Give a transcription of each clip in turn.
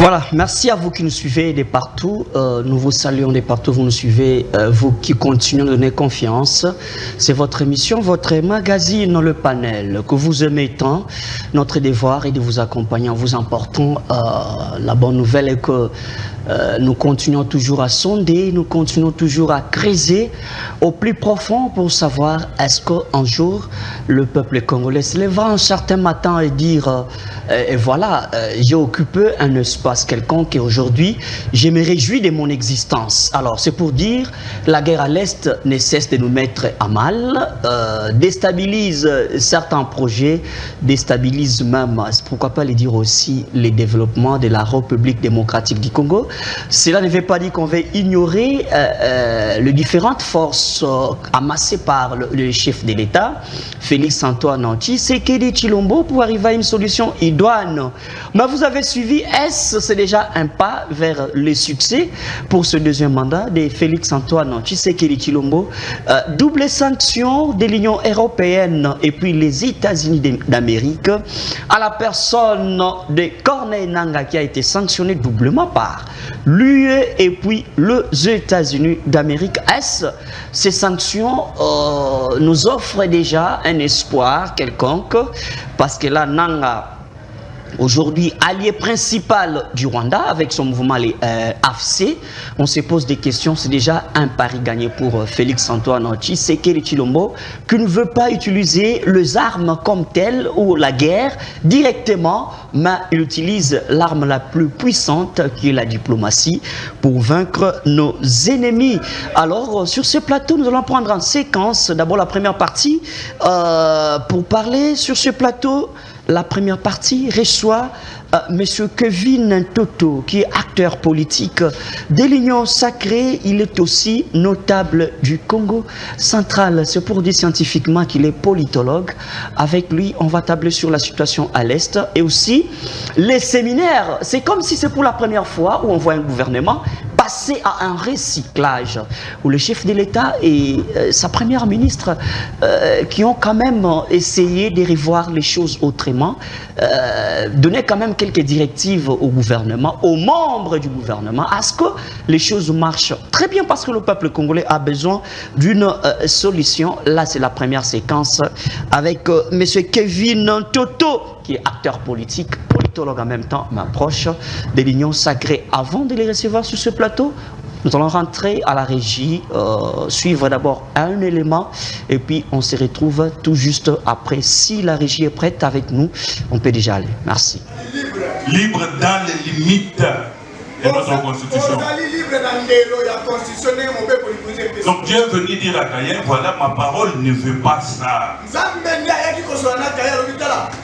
Voilà, merci à vous qui nous suivez de partout. Nous vous saluons de partout, vous nous suivez, vous qui continuez de donner confiance. C'est votre émission, votre magazine, le panel, que vous aimez tant. Notre devoir est de vous accompagner en vous emportant. La bonne nouvelle est que nous continuons toujours à sonder, nous continuons toujours à creuser au plus profond pour savoir est-ce qu'un jour le peuple congolais se lèvera un certain matin et dire et voilà, j'ai occupé un espace quelconque et aujourd'hui je me réjouis de mon existence. Alors c'est pour dire la guerre à l'Est ne cesse de nous mettre à mal, déstabilise certains projets, déstabilise même, pourquoi pas les dire aussi, les développements de la République démocratique du Congo. Cela ne veut pas dire qu'on va ignorer les différentes forces amassées par le chef de l'État, Félix Antoine Tshisekedi Tshilombo, pour arriver à une solution idoine. Mais vous avez suivi, c'est déjà un pas vers le succès pour ce deuxième mandat de Félix Antoine Tshisekedi Tshilombo. Double sanction de l'Union européenne et puis les États-Unis d'Amérique à la personne de Corneille Nangaa qui a été sanctionné doublement par l'UE et puis les États-Unis d'Amérique. Ces sanctions nous offrent déjà un espoir quelconque parce que là, Nangaa, aujourd'hui allié principal du Rwanda avec son mouvement les AFC, on se pose des questions. C'est déjà un pari gagné pour Félix Antoine Tshisekedi Tshilombo qui ne veut pas utiliser les armes comme telles ou la guerre directement, mais il utilise l'arme la plus puissante qui est la diplomatie pour vaincre nos ennemis. Alors sur ce plateau nous allons prendre en séquence d'abord la première partie pour parler sur ce plateau. La première partie reçoit M. Kevin Toto, qui est acteur politique de l'Union sacrée. Il est aussi notable du Congo central. C'est pour dire scientifiquement qu'il est politologue. Avec lui, on va tabler sur la situation à l'Est et aussi les séminaires. C'est comme si c'est pour la première fois où on voit un gouvernement passer à un recyclage, où le chef de l'État et sa première ministre qui ont quand même essayé de revoir les choses autrement, donner quand même quelques directives au gouvernement, aux membres du gouvernement, à ce que les choses marchent très bien parce que le peuple congolais a besoin d'une solution. Là, c'est la première séquence avec M. Kevin Toto, qui est acteur politique, politologue en même temps, m'approche de l'Union sacrée. Avant de les recevoir sur ce plateau, nous allons rentrer à la régie, suivre d'abord un élément et puis on se retrouve tout juste après. Si la régie est prête avec nous, on peut déjà aller. Merci. Libre dans les limites de notre constitution. Donc Dieu est venu dire à Caïn, voilà, ma parole ne veut pas ça.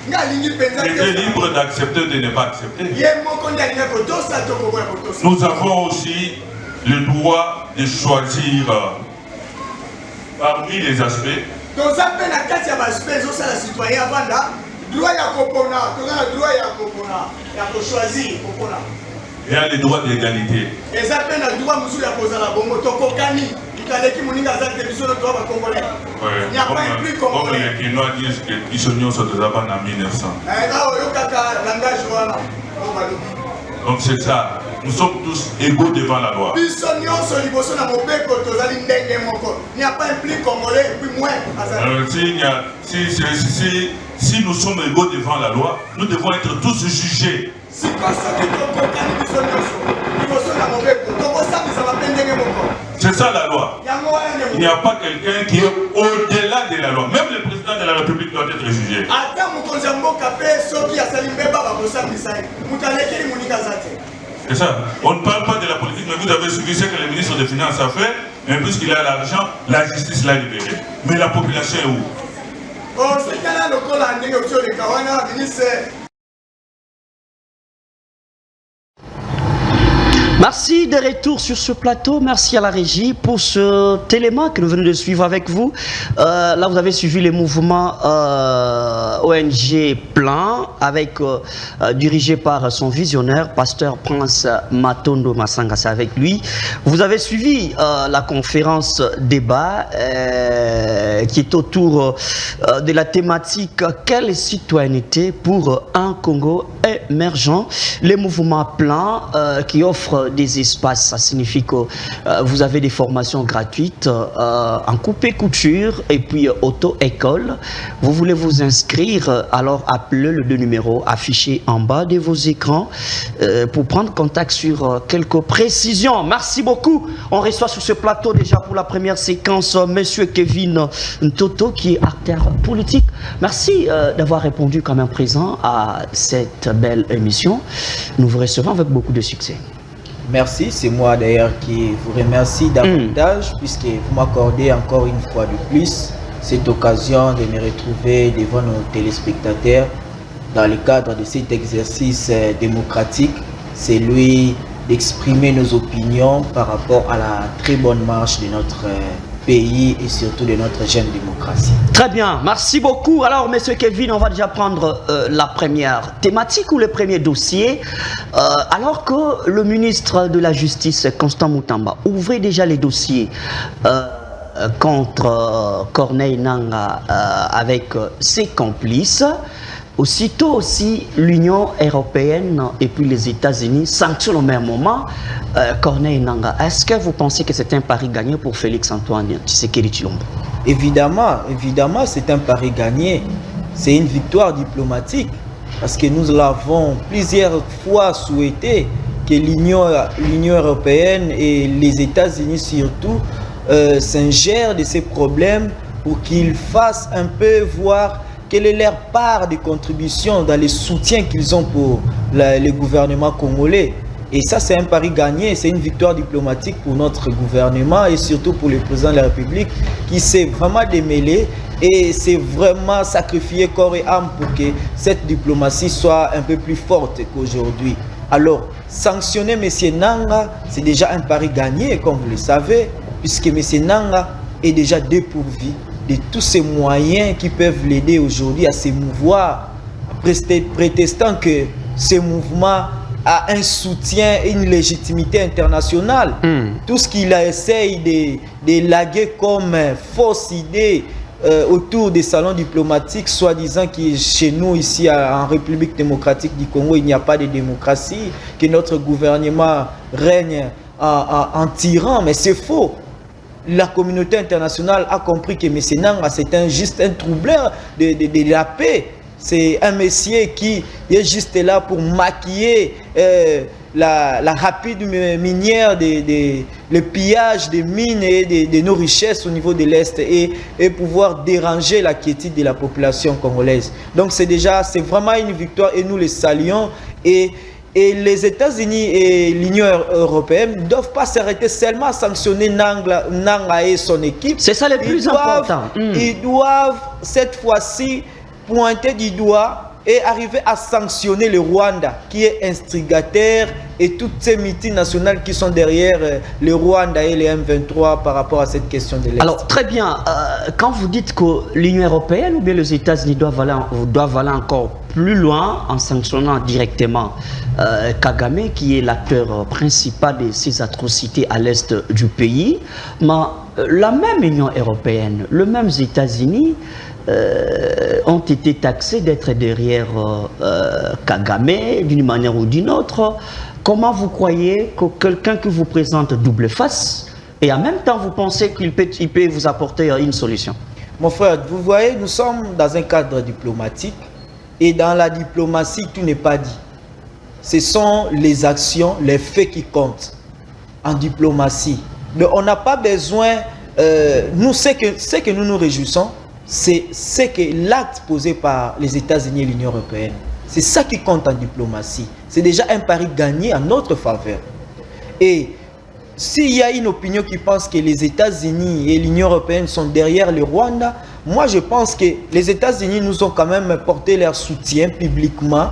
Il est libre d'accepter ou de ne pas accepter. Nous avons aussi le droit de choisir parmi les aspects. Il y a le droit d'égalité. Comme les Kinois disent que ils sont en 1900. Donc c'est ça. Nous sommes tous égaux devant la loi. Si nous sommes égaux devant la loi, nous devons être tous jugés. C'est ça la loi. Il n'y a pas quelqu'un qui est au-delà de la loi. Même le président de la République doit être jugé. C'est ça. On ne parle pas de la politique, mais vous avez suivi ce que le ministre des Finances a fait. Mais puisqu'il a l'argent, la justice l'a libéré. Mais la population est où? Merci de retour sur ce plateau. Merci à la régie pour cet élément que nous venons de suivre avec vous. Là, vous avez suivi les mouvements ONG Plan, dirigé par son visionnaire, pasteur Prince Matondo Masanga. C'est avec lui. Vous avez suivi la conférence débat qui est autour de la thématique « Quelle citoyenneté pour un Congo émergent ?» Les mouvements Plan qui offrent des espaces, ça signifie que vous avez des formations gratuites en coupé-couture et puis auto-école. Vous voulez vous inscrire, alors appelez le 2 numéros affichés en bas de vos écrans pour prendre contact sur quelques précisions. Merci beaucoup. On reçoit sur ce plateau déjà pour la première séquence Monsieur Kevin Ntoto qui est acteur politique. Merci d'avoir répondu comme un présent à cette belle émission. Nous vous recevons avec beaucoup de succès. Merci, c'est moi d'ailleurs qui vous remercie davantage puisque vous m'accordez encore une fois de plus cette occasion de me retrouver devant nos téléspectateurs dans le cadre de cet exercice démocratique, celui d'exprimer nos opinions par rapport à la très bonne marche de notre pays et surtout de notre jeune démocratie. Très bien, merci beaucoup. Alors, monsieur Kevin, on va déjà prendre la première thématique ou le premier dossier. Alors que le ministre de la Justice, Constant Moutamba, ouvrait déjà les dossiers contre Corneille Nangaa avec ses complices, aussitôt aussi l'Union européenne et puis les États-Unis sanctionnent au même moment Corneille Nangaa. Est-ce que vous pensez que c'est un pari gagné pour Félix-Antoine Tshisekedi Tshilombo? Évidemment, c'est un pari gagné. C'est une victoire diplomatique parce que nous l'avons plusieurs fois souhaité que l'Union européenne et les États-Unis surtout s'ingèrent de ces problèmes pour qu'ils fassent un peu voir quelle est leur part de contribution dans les soutiens qu'ils ont pour le gouvernement congolais. Et ça, c'est un pari gagné, c'est une victoire diplomatique pour notre gouvernement et surtout pour le président de la République qui s'est vraiment démêlé et s'est vraiment sacrifié corps et âme pour que cette diplomatie soit un peu plus forte qu'aujourd'hui. Alors, sanctionner M. Nangaa, c'est déjà un pari gagné, comme vous le savez, puisque M. Nangaa est déjà dépourvu de tous ces moyens qui peuvent l'aider aujourd'hui à s'émouvoir, prétestant que ce mouvement a un soutien et une légitimité internationale. Tout ce qu'il essaye de laguer comme fausse idée autour des salons diplomatiques, soi-disant que chez nous, ici en République démocratique du Congo, il n'y a pas de démocratie, que notre gouvernement règne en tyran, mais c'est faux. La communauté internationale a compris que M. Nangaa, c'est juste un troubleur de la paix. C'est un messier qui est juste là pour maquiller la rapide minière, le pillage des mines et de nos richesses au niveau de l'Est et pouvoir déranger la quiétude de la population congolaise. Donc c'est vraiment une victoire et nous les saluons. Et les États-Unis et l'Union européenne ne doivent pas s'arrêter seulement à sanctionner Nangaa et son équipe. C'est ça le plus important. Ils doivent cette fois-ci pointer du doigt et arriver à sanctionner le Rwanda qui est instigateur et toutes ces multinationales qui sont derrière le Rwanda et les M23 par rapport à cette question de l'Est. Alors très bien, quand vous dites que l'Union européenne ou bien les États-Unis doivent aller encore plus loin en sanctionnant directement Kagame qui est l'acteur principal de ces atrocités à l'est du pays, mais la même Union européenne, les mêmes États-Unis ont été taxés d'être derrière Kagame d'une manière ou d'une autre. Comment vous croyez que quelqu'un qui vous présente double face et en même temps vous pensez qu'il peut vous apporter une solution? Mon frère, vous voyez, nous sommes dans un cadre diplomatique et dans la diplomatie, tout n'est pas dit. Ce sont les actions, les faits qui comptent en diplomatie. Donc, on n'a pas besoin, nous, ce que nous nous réjouissons, c'est que l'acte posé par les États-Unis et l'Union européenne, c'est ça qui compte en diplomatie. C'est déjà un pari gagné en notre faveur. Et s'il y a une opinion qui pense que les États-Unis et l'Union européenne sont derrière le Rwanda, moi je pense que les États-Unis nous ont quand même porté leur soutien publiquement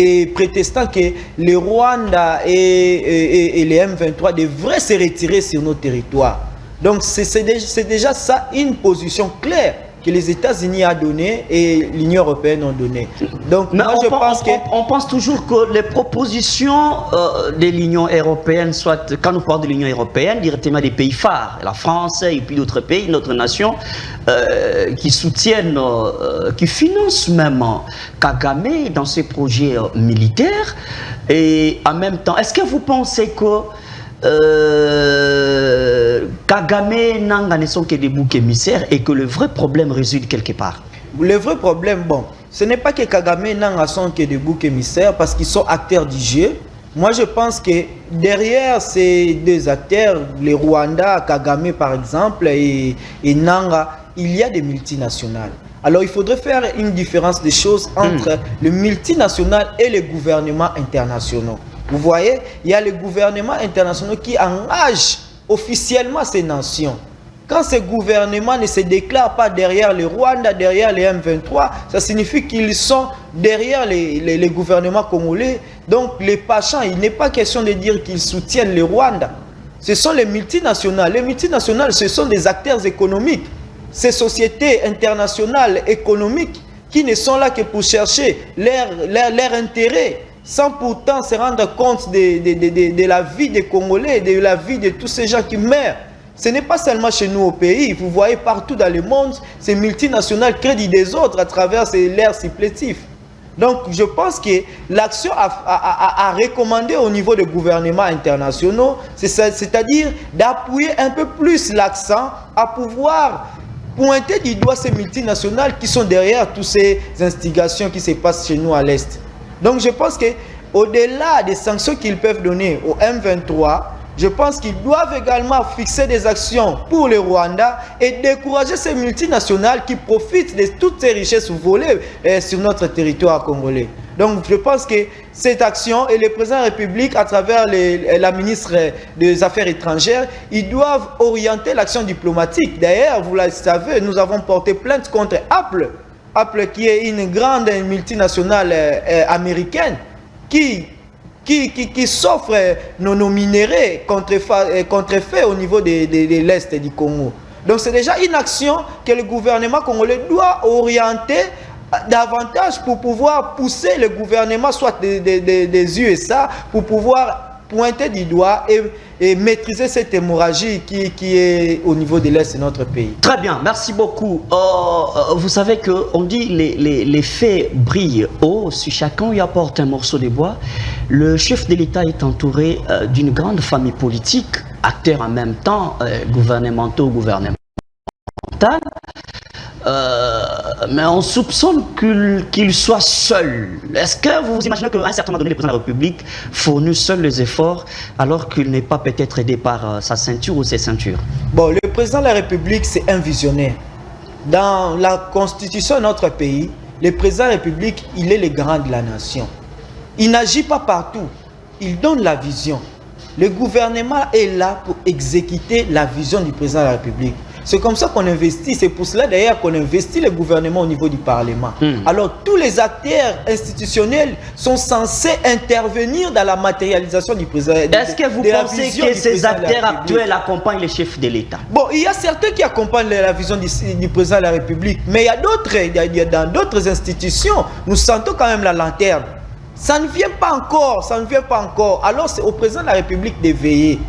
et prétestant que le Rwanda et les M23 devraient se retirer sur nos territoires. Donc c'est déjà ça une position claire que les États-Unis ont donnée et l'Union européenne a donnée. Donc moi je pense que... On pense toujours que les propositions de l'Union européenne, soit quand on parle de l'Union européenne, directement des pays phares, la France et puis d'autres pays, d'autres nations, qui soutiennent, qui financent même Kagame dans ses projets militaires. Et en même temps, est-ce que vous pensez que Kagame Nanga ne sont que des boucs émissaires et que le vrai problème réside quelque part? Le vrai problème, bon, ce n'est pas que Kagame Nanga sont que des boucs émissaires parce qu'ils sont acteurs du jeu. Moi, je pense que derrière ces deux acteurs, les Rwanda, Kagame par exemple, et Nanga, il y a des multinationales. Alors, il faudrait faire une différence des choses entre le multinational et les gouvernements internationaux. Vous voyez, il y a les gouvernements internationaux qui engagent officiellement ces nations. Quand ces gouvernements ne se déclarent pas derrière le Rwanda, derrière les M23, ça signifie qu'ils sont derrière les gouvernements congolais. Donc les Pachans, il n'est pas question de dire qu'ils soutiennent le Rwanda. Ce sont les multinationales. Les multinationales, ce sont des acteurs économiques. Ces sociétés internationales économiques qui ne sont là que pour chercher leur intérêt, sans pourtant se rendre compte de la vie des Congolais, de la vie de tous ces gens qui meurent. Ce n'est pas seulement chez nous au pays, vous voyez partout dans le monde, ces multinationales créent des autres à travers leurs supplétifs. Donc je pense que l'action à recommander au niveau des gouvernements internationaux, c'est-à-dire d'appuyer un peu plus l'accent à pouvoir pointer du doigt ces multinationales qui sont derrière toutes ces instigations qui se passent chez nous à l'Est. Donc je pense qu'au-delà des sanctions qu'ils peuvent donner au M23, je pense qu'ils doivent également fixer des actions pour le Rwanda et décourager ces multinationales qui profitent de toutes ces richesses volées sur notre territoire congolais. Donc je pense que cette action et le président de la République à travers la ministre des Affaires étrangères, ils doivent orienter l'action diplomatique. D'ailleurs, vous le savez, nous avons porté plainte contre Apple. Apple qui est une grande multinationale américaine qui s'offre nos minéraux contrefaits au niveau de l'Est du Congo. Donc c'est déjà une action que le gouvernement congolais doit orienter davantage pour pouvoir pousser le gouvernement, soit des USA, pour pouvoir pointer du doigt et maîtriser cette hémorragie qui est au niveau de l'Est de notre pays. Très bien, merci beaucoup. Vous savez qu'on dit les faits brillent haut, si chacun y apporte un morceau de bois. Le chef de l'État est entouré d'une grande famille politique, acteurs en même temps, gouvernementaux, gouvernementales. Mais on soupçonne qu'il soit seul. Est-ce que vous imaginez qu'à un certain moment donné, le président de la République fournit seul les efforts alors qu'il n'est pas peut-être aidé par sa ceinture ou ses ceintures? Bon, le président de la République, c'est un visionnaire. Dans la constitution de notre pays, le président de la République, il est le grand de la nation. Il n'agit pas partout. Il donne la vision. Le gouvernement est là pour exécuter la vision du président de la République. C'est comme ça qu'on investit, c'est pour cela d'ailleurs qu'on investit le gouvernement au niveau du Parlement. Alors tous les acteurs institutionnels sont censés intervenir dans la matérialisation du président. Est-ce que vous pensez que ces acteurs actuels accompagnent les chefs de l'État? Bon, il y a certains qui accompagnent la vision du président de la République, mais il y a d'autres, dans d'autres institutions, nous sentons quand même la lanterne. Ça ne vient pas encore, ça ne vient pas encore. Alors c'est au président de la République de veiller.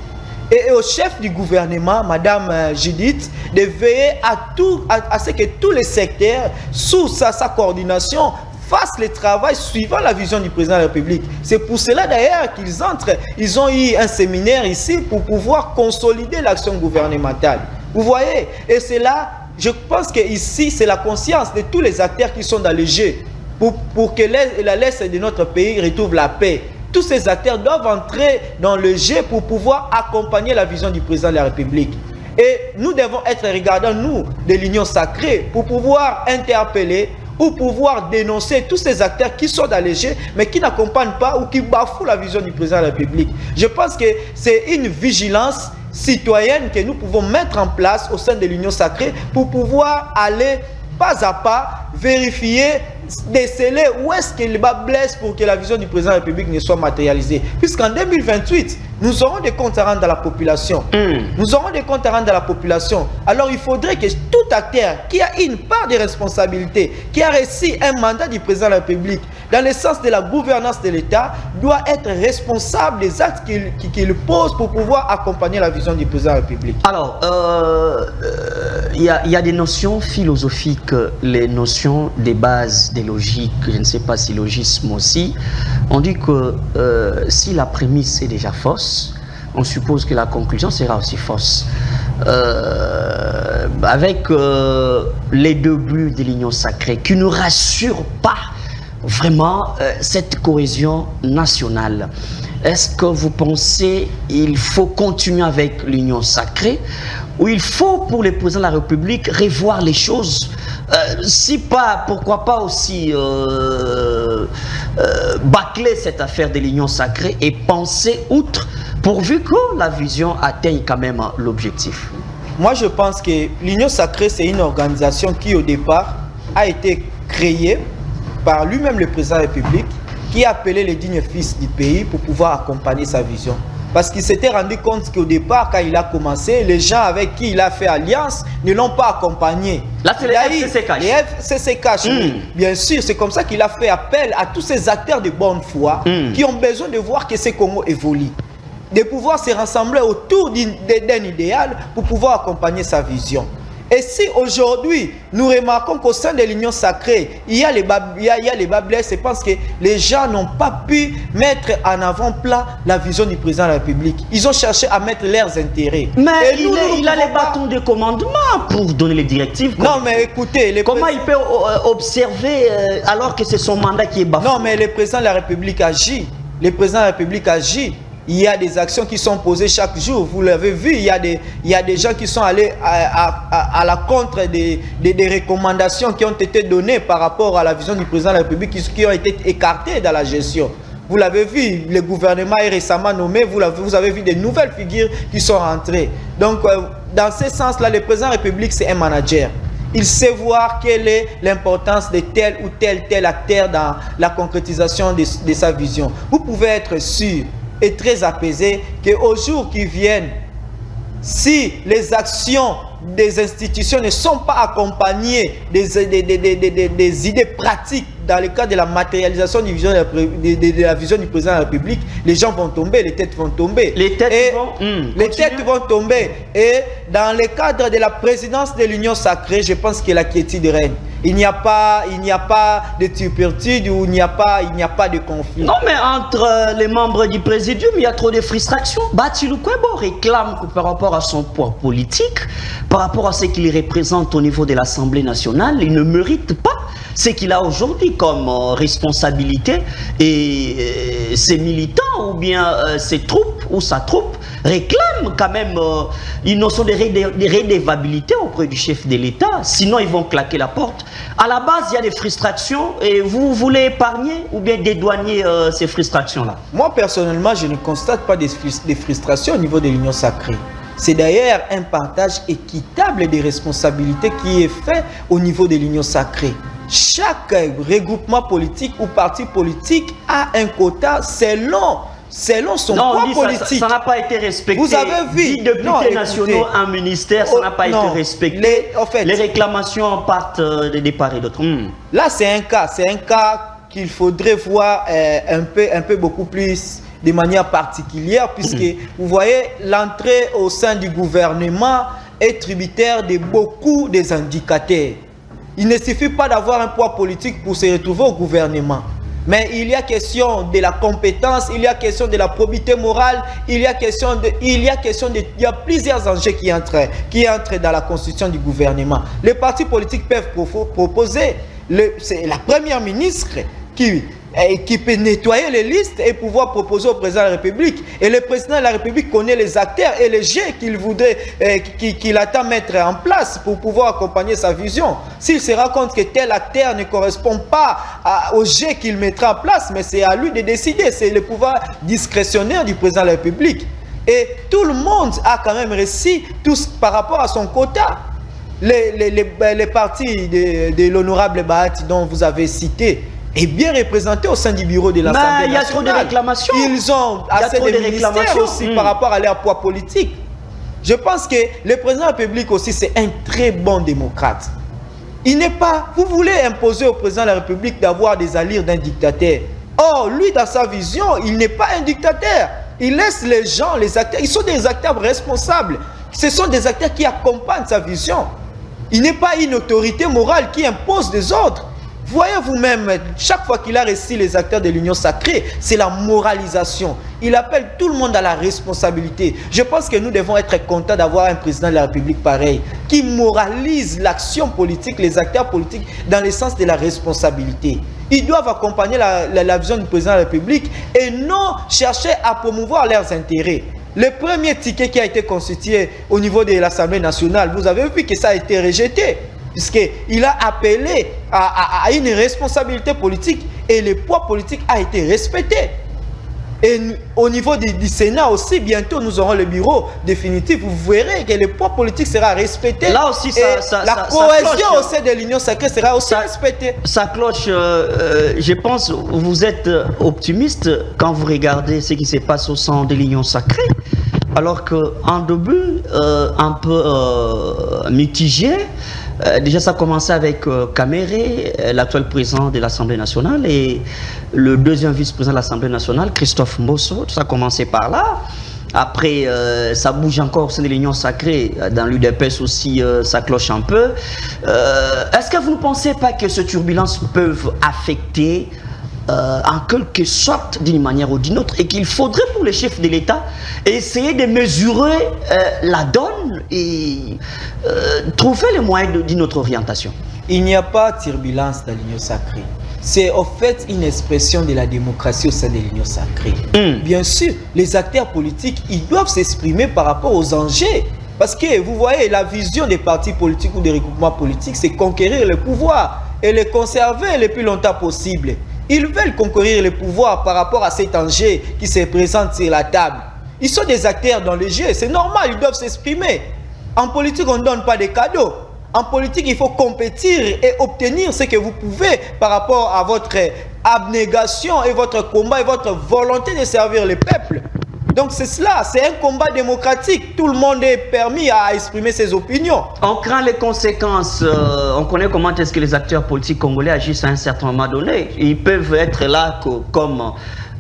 Et au chef du gouvernement, Madame Judith, de veiller à ce que tous les secteurs, sous sa coordination, fassent le travail suivant la vision du président de la République. C'est pour cela d'ailleurs qu'ils entrent. Ils ont eu un séminaire ici pour pouvoir consolider l'action gouvernementale. Vous voyez? Et c'est là, je pense que ici, c'est la conscience de tous les acteurs qui sont dans le jeu pour que l'Est de notre pays retrouve la paix. Tous ces acteurs doivent entrer dans le jeu pour pouvoir accompagner la vision du président de la République. Et nous devons être regardants, nous, de l'Union sacrée, pour pouvoir interpeller ou pouvoir dénoncer tous ces acteurs qui sont dans le jeu, mais qui n'accompagnent pas ou qui bafouent la vision du président de la République. Je pense que c'est une vigilance citoyenne que nous pouvons mettre en place au sein de l'Union sacrée pour pouvoir aller pas à pas vérifier, déceler où est-ce que le bas blesse pour que la vision du président de la République ne soit matérialisée. Puisqu'en 2028, nous aurons des comptes à rendre à la population. Nous aurons des comptes à rendre à la population. Alors il faudrait que tout acteur qui a une part de responsabilité, qui a reçu un mandat du président de la République, dans le sens de la gouvernance de l'État, doit être responsable des actes qu'il pose pour pouvoir accompagner la vision du président de la République. Alors, il y a des notions philosophiques, les notions des bases, des logiques, je ne sais pas si logisme aussi. On dit que si la prémisse est déjà fausse, on suppose que la conclusion sera aussi fausse. Avec les deux buts de l'Union sacrée qui ne rassurent pas vraiment cette cohésion nationale. Est-ce que vous pensez qu'il faut continuer avec l'Union sacrée ou il faut pour le président de la République revoir les choses? Si pas, pourquoi pas aussi bâcler cette affaire de l'Union sacrée et penser outre pourvu que la vision atteigne quand même l'objectif? Moi je pense que l'Union sacrée c'est une organisation qui au départ a été créée par lui-même le président de la République, qui a appelé les dignes fils du pays pour pouvoir accompagner sa vision. Parce qu'il s'était rendu compte qu'au départ, quand il a commencé, les gens avec qui il a fait alliance ne l'ont pas accompagné. Là, c'est les FCC Cash. Les FCC Cash, bien sûr. C'est comme ça qu'il a fait appel à tous ces acteurs de bonne foi qui ont besoin de voir que ces Congo évolue. De pouvoir se rassembler autour d'un idéal pour pouvoir accompagner sa vision. Et si aujourd'hui, nous remarquons qu'au sein de l'Union sacrée, il y a les bas blesses, c'est parce que les gens n'ont pas pu mettre en avant-plan la vision du président de la République. Ils ont cherché à mettre leurs intérêts. Mais il a les bâtons de commandement pour donner les directives. Non, mais écoutez... Comment il peut observer alors que c'est son mandat qui est bafoué? Non, mais le président de la République agit. Le président de la République agit. Il y a des actions qui sont posées chaque jour. Vous l'avez vu, il y a des gens qui sont allés à la contre des recommandations qui ont été données par rapport à la vision du président de la République qui ont été écartées dans la gestion. Vous l'avez vu, le gouvernement est récemment nommé, vous avez vu des nouvelles figures qui sont rentrées. Donc, dans ce sens-là, le président de la République, c'est un manager. Il sait voir quelle est l'importance de tel ou tel acteur dans la concrétisation de sa vision. Vous pouvez être sûr et très apaisé qu'au jour qui viennent, si les actions des institutions ne sont pas accompagnées des idées pratiques dans le cadre de la matérialisation de la vision du président de la République, les gens vont tomber, les têtes vont tomber. Les têtes vont tomber. Et dans le cadre de la présidence de l'Union sacrée, je pense que la quiétude règne. Il n'y a pas de turpitude ou il n'y a pas de conflit. Non, mais entre les membres du présidium, il y a trop de frustration. Batilou Kwebo réclame que par rapport à son poids politique, par rapport à ce qu'il représente au niveau de l'Assemblée nationale, il ne mérite pas ce qu'il a aujourd'hui comme responsabilité, et ses militants ou bien ses troupes ou sa troupe réclament quand même une notion de redevabilité auprès du chef de l'État, sinon ils vont claquer la porte. À la base, il y a des frustrations et vous voulez épargner ou bien dédouaner ces frustrations-là? Moi, personnellement, je ne constate pas des frustrations au niveau de l'Union sacrée. C'est d'ailleurs un partage équitable des responsabilités qui est fait au niveau de l'Union sacrée. Chaque regroupement politique ou parti politique a un quota selon son poids politique. Ça n'a pas été respecté. Vous avez vu 10 députés nationaux, un ministère, ça n'a pas été respecté. Les réclamations partent de part et d'autre. Là, c'est un cas qu'il faudrait voir un peu beaucoup plus de manière particulière, puisque vous voyez, l'entrée au sein du gouvernement est tributaire de beaucoup des indicateurs. Il ne suffit pas d'avoir un poids politique pour se retrouver au gouvernement. Mais il y a question de la compétence, il y a question de la probité morale, il y a plusieurs enjeux qui entrent dans la constitution du gouvernement. Les partis politiques peuvent proposer, c'est la première ministre qui peut nettoyer les listes et pouvoir proposer au président de la République. Et le président de la République connaît les acteurs et les jets qu'il attend mettre en place pour pouvoir accompagner sa vision. S'il se rend compte que tel acteur ne correspond pas au jet qu'il mettra en place, mais c'est à lui de décider, c'est le pouvoir discrétionnaire du président de la République. Et tout le monde a quand même réussi par rapport à son quota. les partis de l'honorable Bahati dont vous avez cité est bien représenté au sein du bureau de l'Assemblée nationale. Il y a trop de réclamations. Ils ont assez de ministères aussi par rapport à leur poids politique. Je pense que le président de la République aussi, c'est un très bon démocrate. Il n'est pas... Vous voulez imposer au président de la République d'avoir des allures d'un dictateur. Or, lui, dans sa vision, il n'est pas un dictateur. Il laisse les gens, les acteurs, ils sont des acteurs responsables. Ce sont des acteurs qui accompagnent sa vision. Il n'est pas une autorité morale qui impose des ordres. Voyez vous-même, chaque fois qu'il a reçu les acteurs de l'Union sacrée, c'est la moralisation. Il appelle tout le monde à la responsabilité. Je pense que nous devons être contents d'avoir un président de la République pareil, qui moralise l'action politique, les acteurs politiques, dans le sens de la responsabilité. Ils doivent accompagner la vision du président de la République et non chercher à promouvoir leurs intérêts. Le premier ticket qui a été constitué au niveau de l'Assemblée nationale, vous avez vu que ça a été rejeté, puisqu'il a appelé à une responsabilité politique et le poids politique a été respecté. Et au niveau du Sénat aussi, bientôt nous aurons le bureau définitif. Vous verrez que le poids politique sera respecté. Là aussi, la cohésion au sein de l'Union sacrée sera aussi respectée. Ça cloche, je pense, vous êtes optimiste quand vous regardez ce qui se passe au sein de l'Union sacrée. Alors qu'en début, un peu mitigé, déjà ça a commencé avec Caméré, l'actuel président de l'Assemblée nationale, et le deuxième vice-président de l'Assemblée nationale, Christophe Mbosso. Ça a commencé par là. Après, ça bouge encore au sein de l'Union sacrée. Dans l'UDPS aussi, ça cloche un peu. Est-ce que vous ne pensez pas que ces turbulences peuvent affecter en quelque sorte d'une manière ou d'une autre, et qu'il faudrait pour les chefs de l'État essayer de mesurer la donne et trouver les moyens d'une autre orientation? Il n'y a pas de turbulence dans l'Union sacrée. C'est en fait une expression de la démocratie au sein de l'Union sacrée. Bien sûr, les acteurs politiques, ils doivent s'exprimer par rapport aux enjeux. Parce que vous voyez, la vision des partis politiques ou des regroupements politiques, c'est conquérir le pouvoir et le conserver le plus longtemps possible. Ils veulent conquérir le pouvoir par rapport à cet enjeu qui se présente sur la table. Ils sont des acteurs dans le jeu, c'est normal, ils doivent s'exprimer. En politique, on ne donne pas des cadeaux. En politique, il faut compétir et obtenir ce que vous pouvez par rapport à votre abnégation et votre combat et votre volonté de servir le peuple. Donc c'est cela, c'est un combat démocratique. Tout le monde est permis à exprimer ses opinions. On craint les conséquences. On connaît comment est-ce que les acteurs politiques congolais agissent à un certain moment donné. Ils peuvent être là comme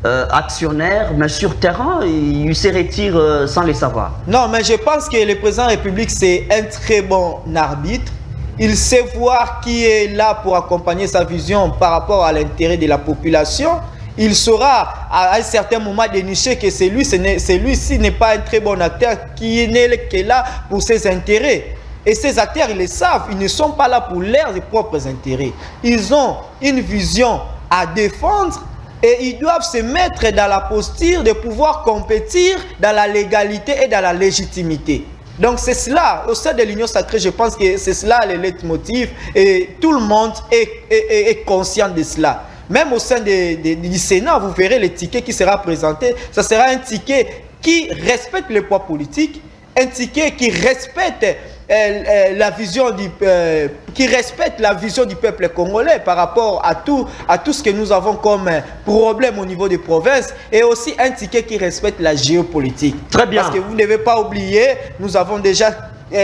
actionnaires, mais sur terrain, ils se retirent sans les savoir. Non, mais je pense que le président de la République, c'est un très bon arbitre. Il sait voir qui est là pour accompagner sa vision par rapport à l'intérêt de la population. Il saura à un certain moment dénicher que celui-ci n'est pas un très bon acteur qui est là pour ses intérêts. Et ces acteurs, ils le savent, ils ne sont pas là pour leurs propres intérêts. Ils ont une vision à défendre et ils doivent se mettre dans la posture de pouvoir compétir dans la légalité et dans la légitimité. Donc c'est cela, au sein de l'Union sacrée, je pense que c'est cela le leitmotiv et tout le monde est conscient de cela. Même au sein du Sénat, vous verrez le ticket qui sera présenté. Ça sera un ticket qui respecte le poids politique, un ticket qui respecte la vision du peuple congolais par rapport à tout ce que nous avons comme problème au niveau des provinces, et aussi un ticket qui respecte la géopolitique. Très bien. Parce que vous ne devez pas oublier, nous avons déjà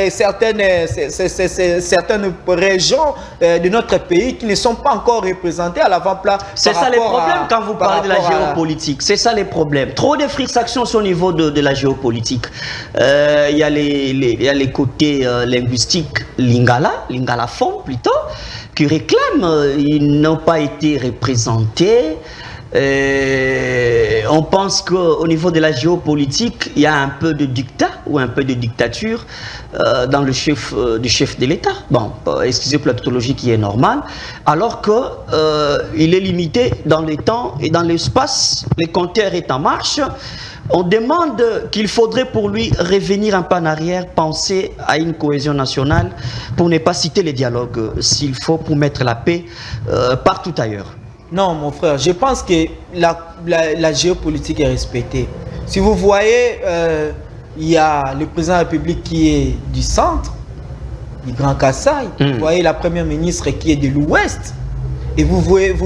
certaines régions de notre pays qui ne sont pas encore représentées à l'avant-plan. C'est ça les problèmes quand vous parlez de la géopolitique. C'est ça les problèmes. Trop de frictions au niveau de la géopolitique. Il y a les côtés linguistiques lingala fond plutôt, qui réclament, ils n'ont pas été représentés. On pense qu'au niveau de la géopolitique, il y a un peu de dictat ou un peu de dictature dans le chef de l'État. Bon, excusez pour la tautologie qui est normale, alors qu'il est limité dans le temps et dans l'espace, le compteur est en marche. On demande qu'il faudrait pour lui revenir un peu en arrière, penser à une cohésion nationale, pour ne pas citer les dialogues, s'il faut, pour mettre la paix partout ailleurs. Non, mon frère, je pense que la géopolitique est respectée. Si vous voyez, il y a le président de la République qui est du centre. du Grand Kassai. Vous voyez la première ministre qui est de l'Ouest. Et vous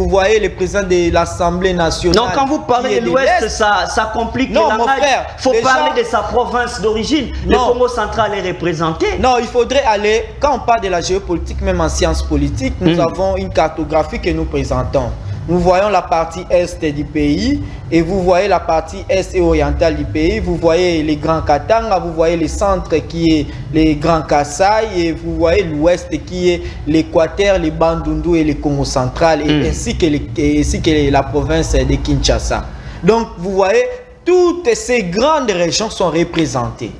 voyez le président de l'Assemblée nationale. Non, quand vous parlez de l'Ouest, ça complique. Non, mon frère. Il faut parler de sa province d'origine. Le Congo central est représenté. Non, il faudrait aller. Quand on parle de la géopolitique, même en sciences politiques, nous avons une cartographie que nous présentons. Nous voyons la partie est du pays et vous voyez la partie est et orientale du pays. Vous voyez les Grands Katanga, vous voyez le centre qui est les Grands Kassai et vous voyez l'ouest qui est l'Équateur, les Bandundu et le Congo central et ainsi que la province de Kinshasa. Donc vous voyez, toutes ces grandes régions sont représentées.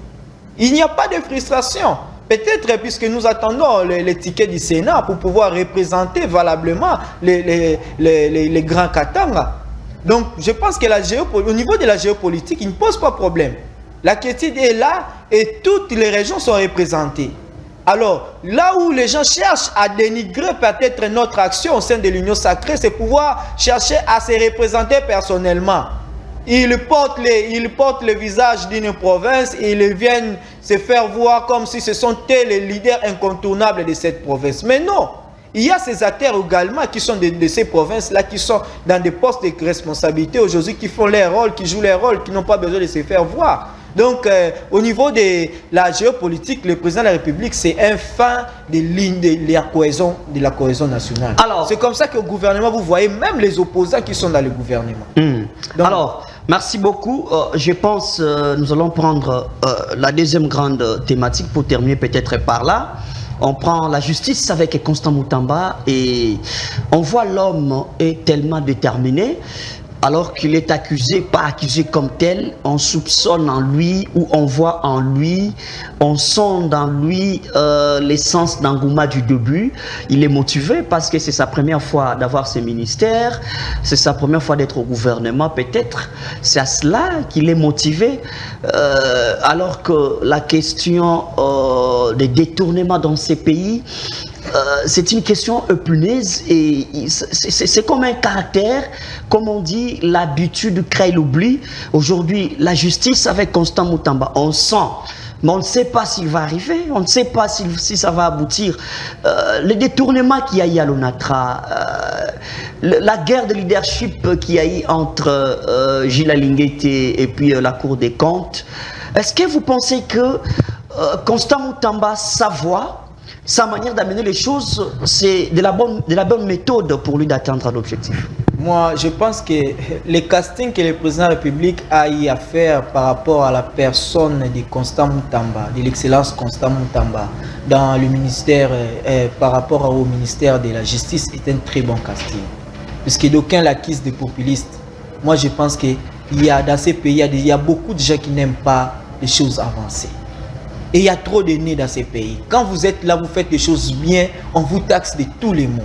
Il n'y a pas de frustration. Peut-être puisque nous attendons les tickets du Sénat pour pouvoir représenter valablement les grands Katanga. Donc je pense que au niveau de la géopolitique, il ne pose pas de problème. La quiétude est là et toutes les régions sont représentées. Alors là où les gens cherchent à dénigrer peut-être notre action au sein de l'Union sacrée, c'est pouvoir chercher à se représenter personnellement. Ils portent le visage d'une province et ils viennent se faire voir comme si ce sont les leaders incontournables de cette province. Mais non, il y a ces acteurs également qui sont de ces provinces-là, qui sont dans des postes de responsabilité aujourd'hui, qui font leur rôle, qui jouent leur rôle, qui n'ont pas besoin de se faire voir. Donc, au niveau de la géopolitique, le président de la République, c'est un fan des lignes de la cohésion nationale. C'est comme ça qu'au gouvernement, vous voyez même les opposants qui sont dans le gouvernement. Donc, alors, merci beaucoup. Je pense nous allons prendre la deuxième grande thématique pour terminer peut-être par là. On prend la justice avec Constant Moutamba et on voit l'homme est tellement déterminé. Alors qu'il est accusé, pas accusé comme tel, on soupçonne en lui ou on voit en lui, on sent dans lui l'essence d'Angouma du début. Il est motivé parce que c'est sa première fois d'avoir ce ministère, c'est sa première fois d'être au gouvernement peut-être. C'est à cela qu'il est motivé. Alors que la question des détournements dans ces pays, c'est une question épineuse et c'est comme un caractère, comme on dit, l'habitude crée l'oubli. Aujourd'hui, la justice avec Constant Moutamba, on sent, mais on ne sait pas s'il va arriver, on ne sait pas si ça va aboutir. Le détournement qu'il y a eu à l'ONATRA, la guerre de leadership qu'il y a eu entre Gilles Alinguete et puis la Cour des comptes, est-ce que vous pensez que Constant Moutamba, sa voix, sa manière d'amener les choses, c'est de la bonne méthode pour lui d'atteindre l'objectif? Moi, je pense que le casting que le président de la République a eu à faire par rapport à la personne de Constant Moutamba, de l'excellence Constant Moutamba, dans le ministère, par rapport au ministère de la Justice, est un très bon casting. Puisque d'aucuns l'accusent de populiste. Moi, je pense qu'il y a dans ces pays, il y a beaucoup de gens qui n'aiment pas les choses avancées. Et il y a trop de nez dans ces pays. Quand vous êtes là, vous faites les choses bien, on vous taxe de tous les mots.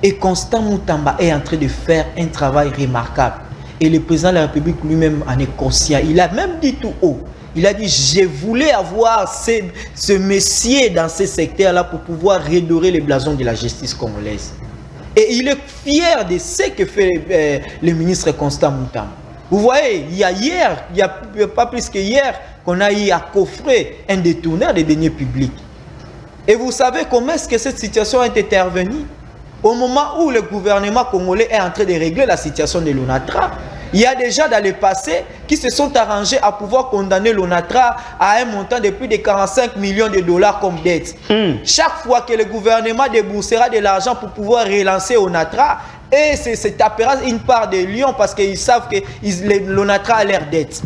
Et Constant Moutamba est en train de faire un travail remarquable. Et le président de la République lui-même en est conscient. Il a même dit tout haut. Il a dit, je voulais avoir ce messier dans ce secteur-là pour pouvoir redorer les blasons de la justice congolaise. Et il est fier de ce que fait le ministre Constant Moutamba. Vous voyez, il y a pas plus que hier, qu'on a eu à coffrer un détourneur des deniers publics. Et vous savez comment est-ce que cette situation est intervenue? Au moment où le gouvernement congolais est en train de régler la situation de l'ONATRA, il y a déjà dans le passé qui se sont arrangés à pouvoir condamner l'ONATRA à un montant de plus de 45 millions de dollars comme dette. Chaque fois que le gouvernement déboursera de l'argent pour pouvoir relancer l'ONATRA, et c'est tapera une part de lion parce qu'ils savent que l'ONATRA a l'air dette.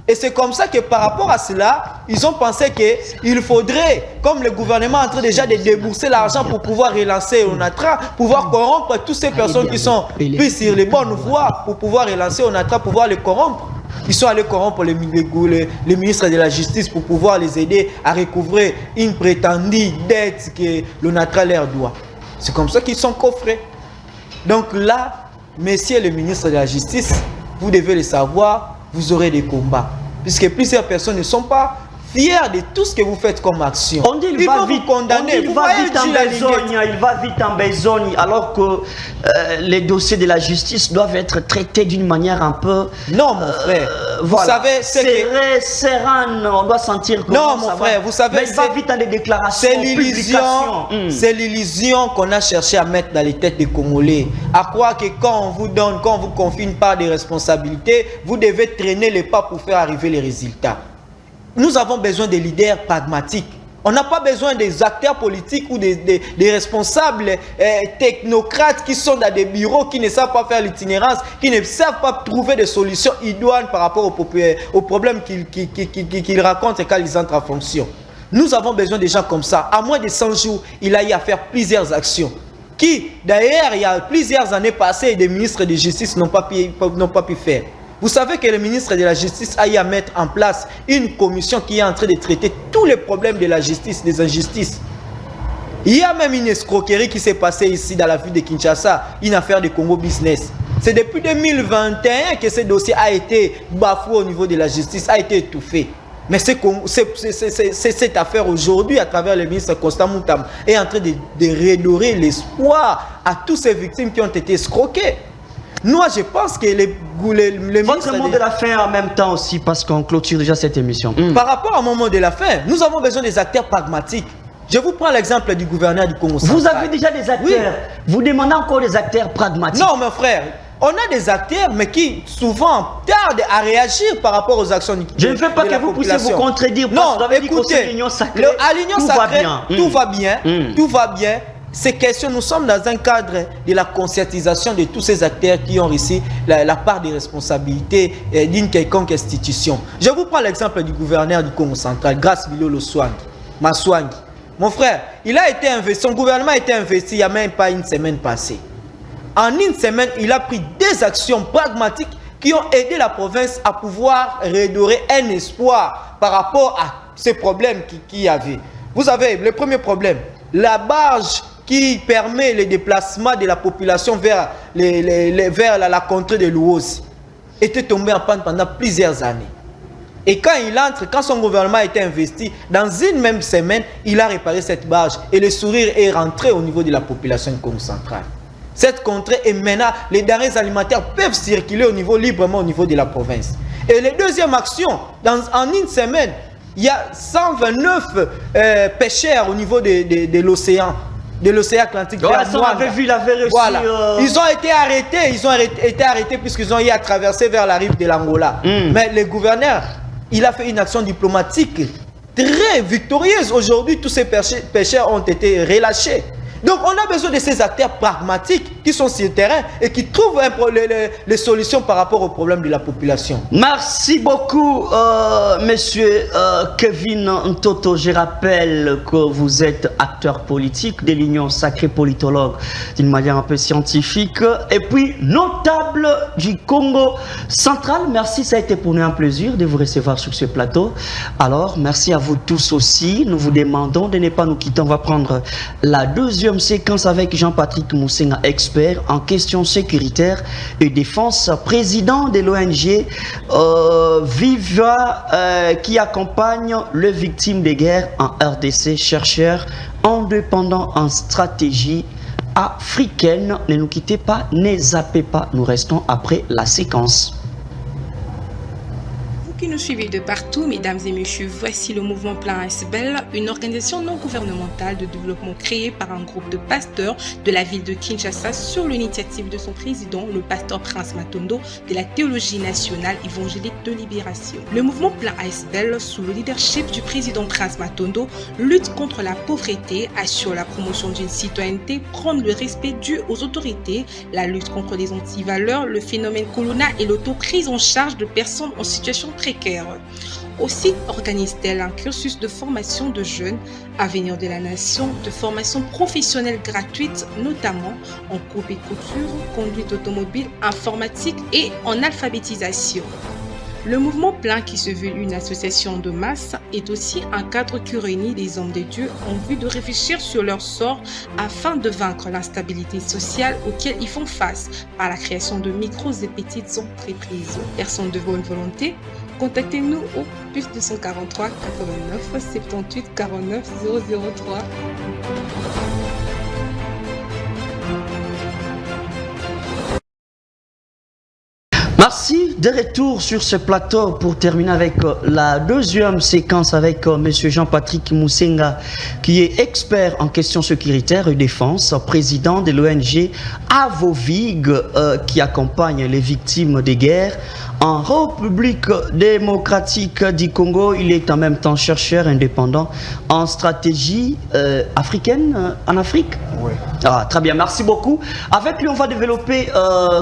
Et c'est comme ça que par rapport à cela, ils ont pensé qu'il faudrait, comme le gouvernement est en train déjà de débourser l'argent pour pouvoir relancer l'ONATRA, pouvoir corrompre toutes ces personnes qui sont plus sur les bonnes voies pour pouvoir relancer l'ONATRA, pouvoir les corrompre. Ils sont allés corrompre les ministres de la Justice pour pouvoir les aider à recouvrer une prétendue dette que l'ONATRA leur doit. C'est comme ça qu'ils sont coffrés. Donc là, messieurs le ministre de la Justice, vous devez le savoir, vous aurez des combats. Puisque plusieurs personnes ne sont pas fiers de tout ce que vous faites comme action. On dit il va vite, condamner. Il va vite en besogne, alors que les dossiers de la justice doivent être traités d'une manière un peu... Non, mon frère. Vous savez, c'est serein, on doit sentir que... Non, mon frère, vous savez... Mais il va vite dans les déclarations, c'est l'illusion qu'on a cherché à mettre dans les têtes des Congolais. À croire que quand on vous donne, quand on vous confie une part de responsabilité, vous devez traîner les pas pour faire arriver les résultats. Nous avons besoin de leaders pragmatiques. On n'a pas besoin des acteurs politiques ou des responsables technocrates qui sont dans des bureaux, qui ne savent pas faire l'itinérance, qui ne savent pas trouver des solutions idoines par rapport aux problèmes qu'ils racontent quand ils entrent en fonction. Nous avons besoin de gens comme ça. À moins de 100 jours, il a eu à faire plusieurs actions. Qui, d'ailleurs, il y a plusieurs années passées, des ministres de justice n'ont pas pu faire. Vous savez que le ministre de la Justice a eu à mettre en place une commission qui est en train de traiter tous les problèmes de la justice, des injustices. Il y a même une escroquerie qui s'est passée ici dans la ville de Kinshasa, une affaire de Congo Business. C'est depuis 2021 que ce dossier a été bafoué au niveau de la justice, a été étouffé. Mais cette affaire aujourd'hui, à travers le ministre Constant Moutam, est en train de redorer l'espoir à toutes ces victimes qui ont été escroquées. Moi, je pense que les votre mot de la fin en même temps aussi, parce qu'on clôture déjà cette émission. Par rapport au moment de la fin, nous avons besoin des acteurs pragmatiques. Je vous prends l'exemple du gouverneur du Congo central. Vous avez déjà des acteurs. Oui. Vous demandez encore des acteurs pragmatiques. Non, mon frère. On a des acteurs, mais qui souvent tardent à réagir par rapport aux actions de la population. Je ne veux pas que vous puissiez vous contredire. Non, écoutez, à l'Union sacrée, tout va bien. Tout va bien. Ces questions, nous sommes dans un cadre de la conscientisation de tous ces acteurs qui ont ici la part des responsabilités d'une quelconque institution. Je vous prends l'exemple du gouverneur du Congo central, Grace Bilolo Maswangi. Mon frère, il a été investi, son gouvernement a été investi il n'y a même pas une semaine passée. En une semaine, il a pris des actions pragmatiques qui ont aidé la province à pouvoir redorer un espoir par rapport à ces problèmes qu'il y avait. Vous avez le premier problème, la barge qui permet le déplacement de la population vers la contrée de Luozi était tombée en panne pendant plusieurs années. Et quand il entre, quand son gouvernement a été investi, dans une même semaine, il a réparé cette barge et le sourire est rentré au niveau de la population du Congo central. Cette contrée et maintenant, les denrées alimentaires peuvent circuler librement au niveau de la province. Et la deuxième action, en une semaine, il y a 129 pêcheurs au niveau de l'océan. De l'océan Atlantique. Voilà, on avait vu, il avait réussi. Voilà. Ils ont été arrêtés, puisqu'ils ont eu à traverser vers la rive de l'Angola. Mais le gouverneur, il a fait une action diplomatique très victorieuse. Aujourd'hui, tous ces pêcheurs ont été relâchés. Donc, on a besoin de ces acteurs pragmatiques qui sont sur le terrain et qui trouvent les solutions par rapport aux problèmes de la population. Merci beaucoup, monsieur Kevin Ntoto. Je rappelle que vous êtes acteur politique de l'Union sacrée, politologue d'une manière un peu scientifique et puis notable du Congo central. Merci, ça a été pour nous un plaisir de vous recevoir sur ce plateau. Alors, merci à vous tous aussi. Nous vous demandons de ne pas nous quitter. On va prendre la deuxième séquence avec Jean-Patrick Moussenga, expert en questions sécuritaires et défense, président de l'ONG Viva, qui accompagne les victimes de guerre en RDC, chercheur indépendant en stratégie africaine. Ne nous quittez pas, ne zappez pas, nous restons après la séquence. Qui nous suivez de partout, mesdames et messieurs, voici le mouvement Plan ASBEL, une organisation non gouvernementale de développement créée par un groupe de pasteurs de la ville de Kinshasa sur l'initiative de son président, le pasteur Prince Matondo, de la théologie nationale évangélique de libération. Le mouvement Plan ASBEL, sous le leadership du président Prince Matondo, lutte contre la pauvreté, assure la promotion d'une citoyenneté, prône le respect dû aux autorités, la lutte contre les antivaleurs, le phénomène Colonna et l'auto-prise en charge de personnes en situation précaire. Aussi organise-t-elle un cursus de formation de jeunes, avenir de la nation, de formation professionnelle gratuite, notamment en coupe et couture, conduite automobile, informatique et en alphabétisation. Le mouvement Plein, qui se veut une association de masse, est aussi un cadre qui réunit des hommes de Dieu en vue de réfléchir sur leur sort afin de vaincre l'instabilité sociale auquel ils font face par la création de micros et petites entreprises. Personnes de bonne volonté Contactez-nous au plus 243 89 78 49 003. Merci, de retour sur ce plateau pour terminer avec la deuxième séquence avec M. Jean-Patrick Moussenga, qui est expert en questions sécuritaires et défense, président de l'ONG Avovig, qui accompagne les victimes des guerres en République démocratique du Congo. Il est en même temps chercheur indépendant en stratégie africaine, en Afrique. Oui. Ah, très bien, merci beaucoup. Avec lui, on va développer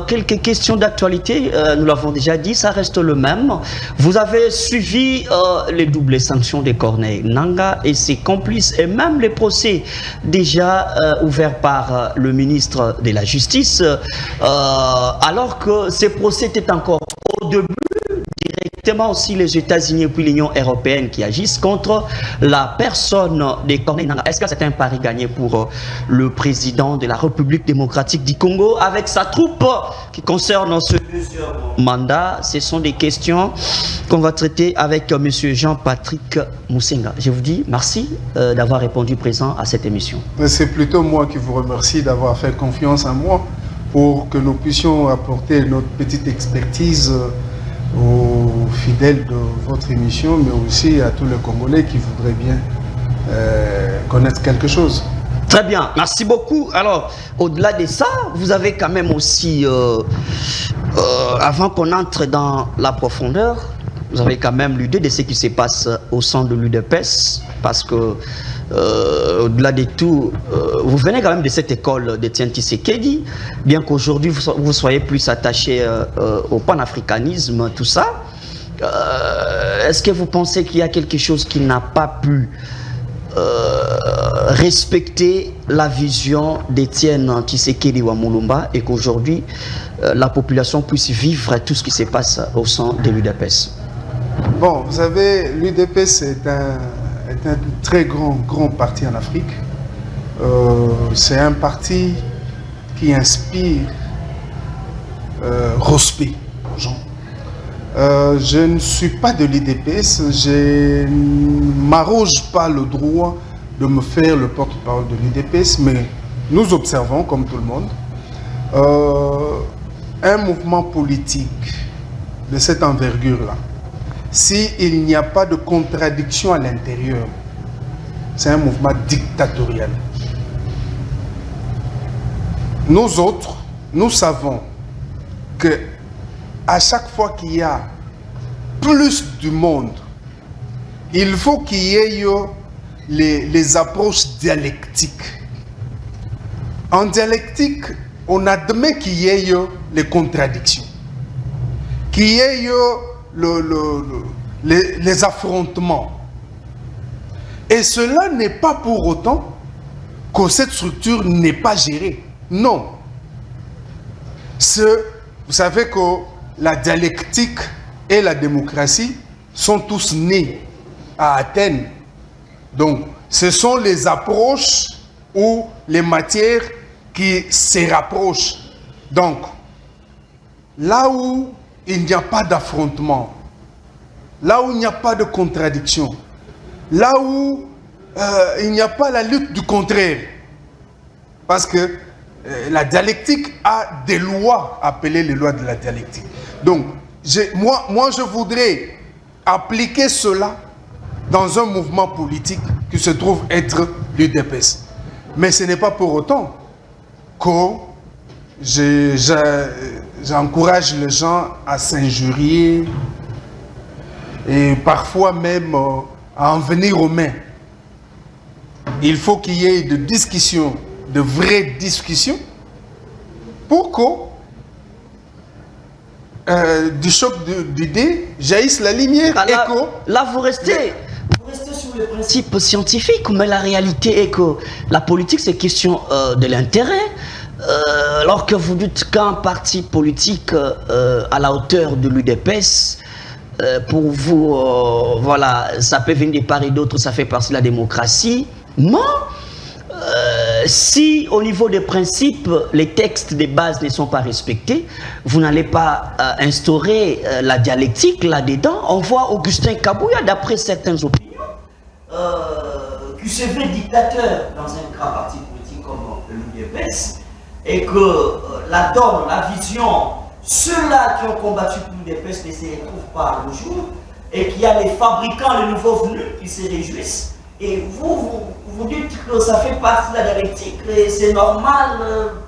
quelques questions d'actualité. Nous l'avons déjà dit, ça reste le même. Vous avez suivi les doubles sanctions de Corneille Nangaa et ses complices, et même les procès déjà ouverts par le ministre de la Justice, alors que ces procès étaient encore au début. Directement aussi les États-Unis et puis l'Union européenne qui agissent contre la personne de Corneille Nangaa. Est-ce que c'est un pari gagné pour le président de la République démocratique du Congo avec sa troupe qui concerne ce deuxième mandat? Ce sont des questions qu'on va traiter avec M. Jean-Patrick Moussenga. Je vous dis merci d'avoir répondu présent à cette émission. C'est plutôt moi qui vous remercie d'avoir fait confiance en moi pour que nous puissions apporter notre petite expertise aux fidèles de votre émission, mais aussi à tous les Congolais qui voudraient bien connaître quelque chose. Très bien, merci beaucoup. Alors, au-delà de ça, vous avez quand même aussi, avant qu'on entre dans la profondeur, vous avez quand même l'idée de ce qui se passe au sein de l'UDPS, parce que au-delà de tout, vous venez quand même de cette école de Etienne Tshisekedi, bien qu'aujourd'hui vous soyez plus attaché au panafricanisme, tout ça. Est-ce que vous pensez qu'il y a quelque chose qui n'a pas pu respecter la vision d'Etienne Tshisekedi Wamulumba et qu'aujourd'hui la population puisse vivre tout ce qui se passe au sein de l'UDPS? Bon, vous savez, l'UDPS est un très grand parti en Afrique. C'est un parti qui inspire respect aux gens. Je ne suis pas de l'UDPS, je ne m'arroge pas le droit de me faire le porte-parole de l'UDPS, mais nous observons, comme tout le monde, un mouvement politique de cette envergure-là. S'il n'y a pas de contradiction à l'intérieur, c'est un mouvement dictatorial. Nous autres, nous savons que à chaque fois qu'il y a plus du monde, il faut qu'il y ait les approches dialectiques. En dialectique, on admet qu'il y ait les contradictions, qu'il y ait les affrontements. Et cela n'est pas pour autant que cette structure n'est pas gérée. Non. Vous savez que la dialectique et la démocratie sont tous nés à Athènes. Donc, ce sont les approches ou les matières qui se rapprochent. Donc, là où il n'y a pas d'affrontement, là où il n'y a pas de contradiction, là où il n'y a pas la lutte du contraire, parce que la dialectique a des lois appelées les lois de la dialectique. Donc, moi je voudrais appliquer cela dans un mouvement politique qui se trouve être l'UDPS. Mais ce n'est pas pour autant que j'encourage les gens à s'injurier et parfois même à en venir aux mains. Il faut qu'il y ait de discussions, de vraies discussions, pour que du choc d'idées jaillisse la lumière. Là, vous restez sur le principe scientifique, mais la réalité est que la politique, c'est question de l'intérêt. Alors que vous dites qu'un parti politique à la hauteur de l'UDPS, pour vous, voilà, ça peut venir de part et d'autre, ça fait partie de la démocratie. Non, si au niveau des principes, les textes de base ne sont pas respectés, vous n'allez pas instaurer la dialectique là-dedans. On voit Augustin Kabouya, d'après certaines opinions, qui se veut dictateur dans un grand parti politique comme l'UDPS, et que la donne, la vision, ceux-là qui ont combattu pour l'UDPS ne se retrouvent pas le jour, et qu'il y a les fabricants, les nouveaux venus qui se réjouissent. Et vous dites que ça fait partie de la dialectique, c'est normal,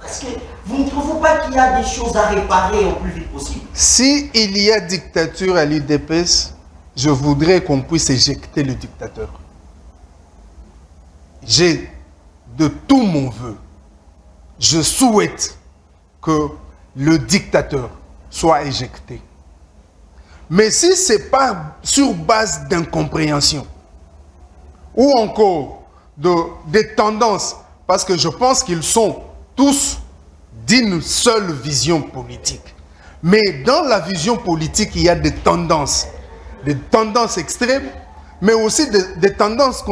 parce que vous ne trouvez pas qu'il y a des choses à réparer au plus vite possible? Si il y a dictature à l'UDPS, je voudrais qu'on puisse éjecter le dictateur. J'ai de tout mon vœu, je souhaite que le dictateur soit éjecté. Mais si ce n'est pas sur base d'incompréhension, ou encore des tendances, parce que je pense qu'ils sont tous d'une seule vision politique. Mais dans la vision politique, il y a des tendances extrêmes, mais aussi des tendances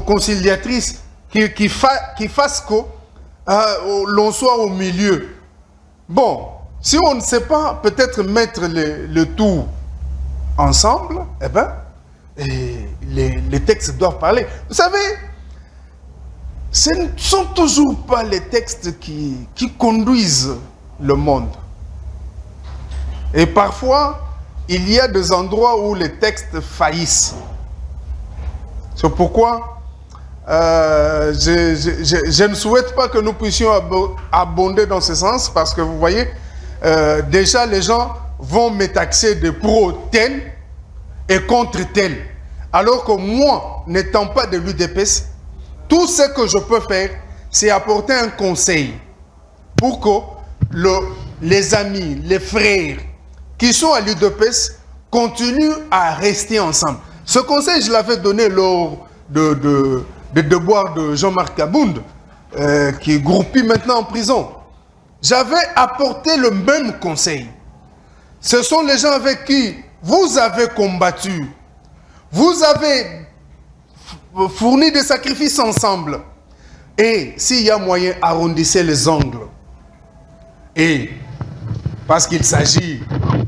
conciliatrices qui fassent que l'on soit au milieu. Bon, si on ne sait pas peut-être mettre le tout ensemble, eh bien, les textes doivent parler. Vous savez, ce ne sont toujours pas les textes qui conduisent le monde. Et parfois, il y a des endroits où les textes faillissent. C'est pourquoi je ne souhaite pas que nous puissions abonder dans ce sens, parce que vous voyez, déjà les gens vont me taxer de pro tel et contre tel. Alors que moi, n'étant pas de l'UDPS, tout ce que je peux faire, c'est apporter un conseil pour que les amis, les frères qui sont à l'UDPS continuent à rester ensemble. Ce conseil, je l'avais donné lors de devoirs de Jean-Marc Kabound, qui est groupé maintenant en prison. J'avais apporté le même conseil. Ce sont les gens avec qui vous avez combattu. Vous avez fourni des sacrifices ensemble. Et s'il y a moyen, arrondissez les angles. Et parce qu'il s'agit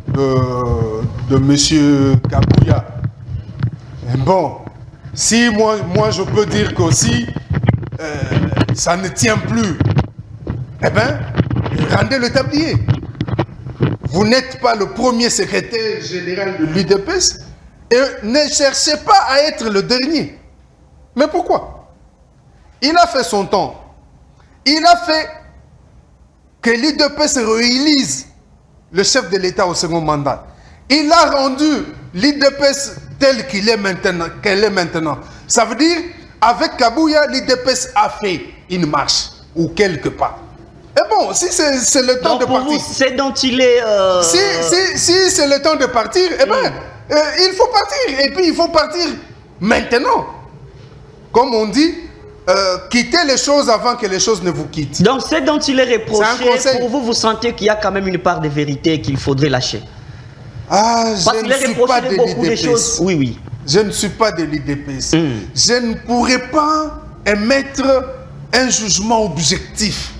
de M. Kabouya, bon, si moi je peux dire qu'aussi ça ne tient plus, eh bien, rendez le tablier. Vous n'êtes pas le premier secrétaire général de l'UDPS et ne cherchez pas à être le dernier. Mais pourquoi? Il a fait son temps. Il a fait que l'UDPS réélise le chef de l'État au second mandat. Il a rendu l'UDPS tel qu'elle est maintenant. Ça veut dire, avec Kabouya, l'UDPS a fait une marche, ou quelque part. Et bon, si c'est le temps de partir... C'est dont il est... Si c'est le temps de partir, eh bien, il faut partir. Et puis, il faut partir maintenant. Comme on dit, quittez les choses avant que les choses ne vous quittent. Donc, c'est dont il est reproché. Pour vous, vous sentez qu'il y a quand même une part de vérité qu'il faudrait lâcher? Ah, parce qu'il est reproché de beaucoup de choses. Oui, oui. Je ne suis pas de l'UDPS. Je ne pourrais pas émettre un jugement objectif.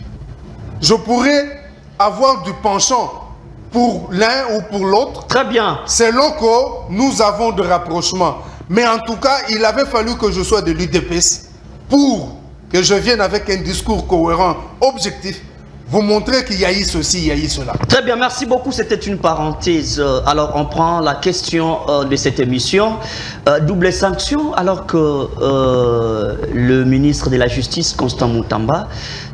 Je pourrais avoir du penchant pour l'un ou pour l'autre. Très bien. Selon que nous avons de rapprochement. Mais en tout cas, il avait fallu que je sois de l'UDPS pour que je vienne avec un discours cohérent, objectif, vous montrer qu'il y a eu ceci, il y a eu cela. Très bien, merci beaucoup. C'était une parenthèse. Alors, on prend la question de cette émission. Double sanction, alors que le ministre de la Justice, Constant Moutamba,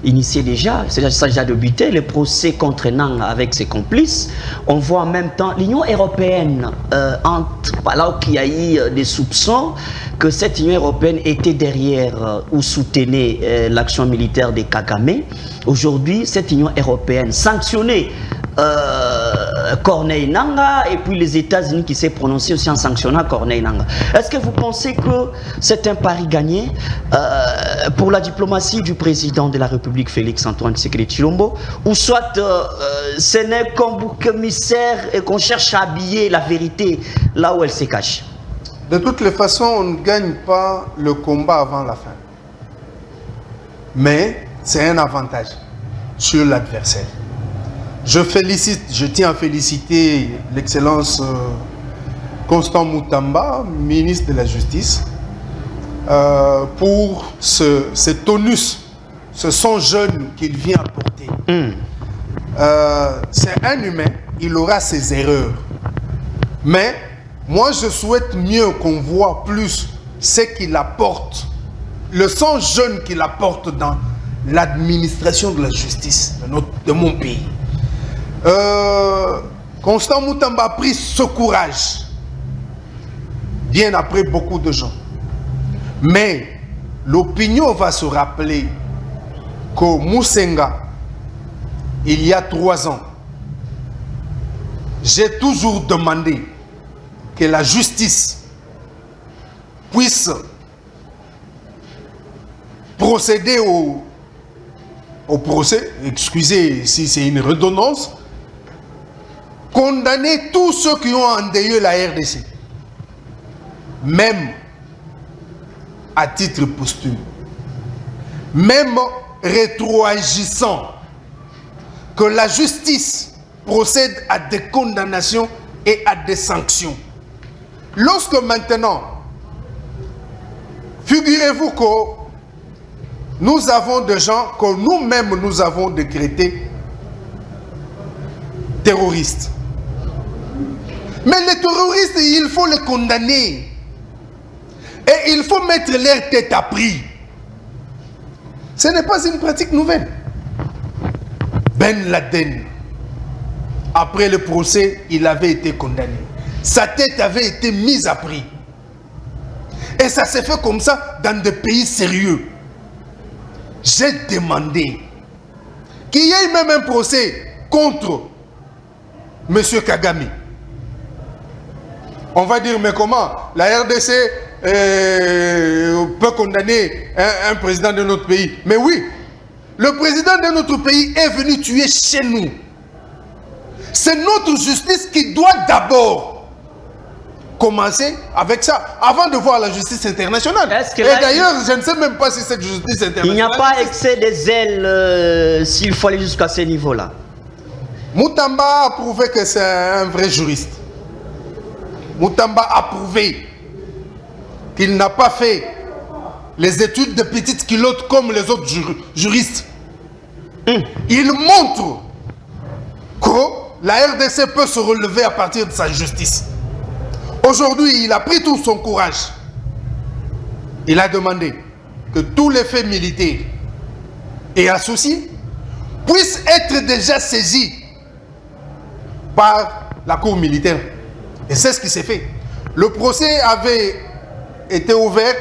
initiait déjà, c'est déjà débuté, le procès contre Nang avec ses complices. On voit en même temps l'Union européenne, alors qu'il y a eu des soupçons que cette Union européenne était derrière ou soutenait l'action militaire de Kagame. Aujourd'hui, cette Union européenne sanctionnée Corneille Nangaa et puis les États-Unis qui s'est prononcé aussi en sanctionnant Corneille Nangaa. Est-ce que vous pensez que c'est un pari gagné pour la diplomatie du président de la République, Félix-Antoine Tshisekedi Tshilombo, ou soit ce n'est qu'un bouc émissaire et qu'on cherche à habiller la vérité là où elle se cache? De toutes les façons, on ne gagne pas le combat avant la fin. mais c'est un avantage sur l'adversaire. Je tiens à féliciter l'excellence Constant Moutamba, ministre de la Justice, pour ce tonus, ce son jeune qu'il vient apporter. C'est un humain, il aura ses erreurs. Mais moi, je souhaite mieux qu'on voit plus ce qu'il apporte, le son jeune qu'il apporte dans l'administration de la justice de mon pays. Constant Moutamba a pris ce courage, bien après beaucoup de gens. Mais l'opinion va se rappeler qu'au Moussenga, il y a 3 ans, j'ai toujours demandé que la justice puisse procéder au procès, excusez si c'est une redondance, condamner tous ceux qui ont endeuillé la RDC, même à titre posthume, même rétroagissant, que la justice procède à des condamnations et à des sanctions. Lorsque maintenant, figurez-vous que nous avons des gens que nous-mêmes nous avons décrétés terroristes. Mais les terroristes, il faut les condamner. Et il faut mettre leur tête à prix. Ce n'est pas une pratique nouvelle. Ben Laden, après le procès, il avait été condamné. Sa tête avait été mise à prix. Et ça s'est fait comme ça dans des pays sérieux. J'ai demandé qu'il y ait même un procès contre M. Kagame. On va dire, mais comment la RDC peut condamner un président de notre pays? Mais oui, le président de notre pays est venu tuer chez nous. C'est notre justice qui doit d'abord commencer avec ça, avant de voir la justice internationale. Et d'ailleurs, je ne sais même pas si cette justice internationale... Il n'y a pas excès des ailes s'il faut aller jusqu'à ce niveau-là. Moutamba a prouvé que c'est un vrai juriste. Moutamba a prouvé qu'il n'a pas fait les études de petites culottes comme les autres juristes. Il montre que la RDC peut se relever à partir de sa justice. Aujourd'hui, il a pris tout son courage. Il a demandé que tous les faits militaires et associés puissent être déjà saisis par la cour militaire. Et c'est ce qui s'est fait. Le procès avait été ouvert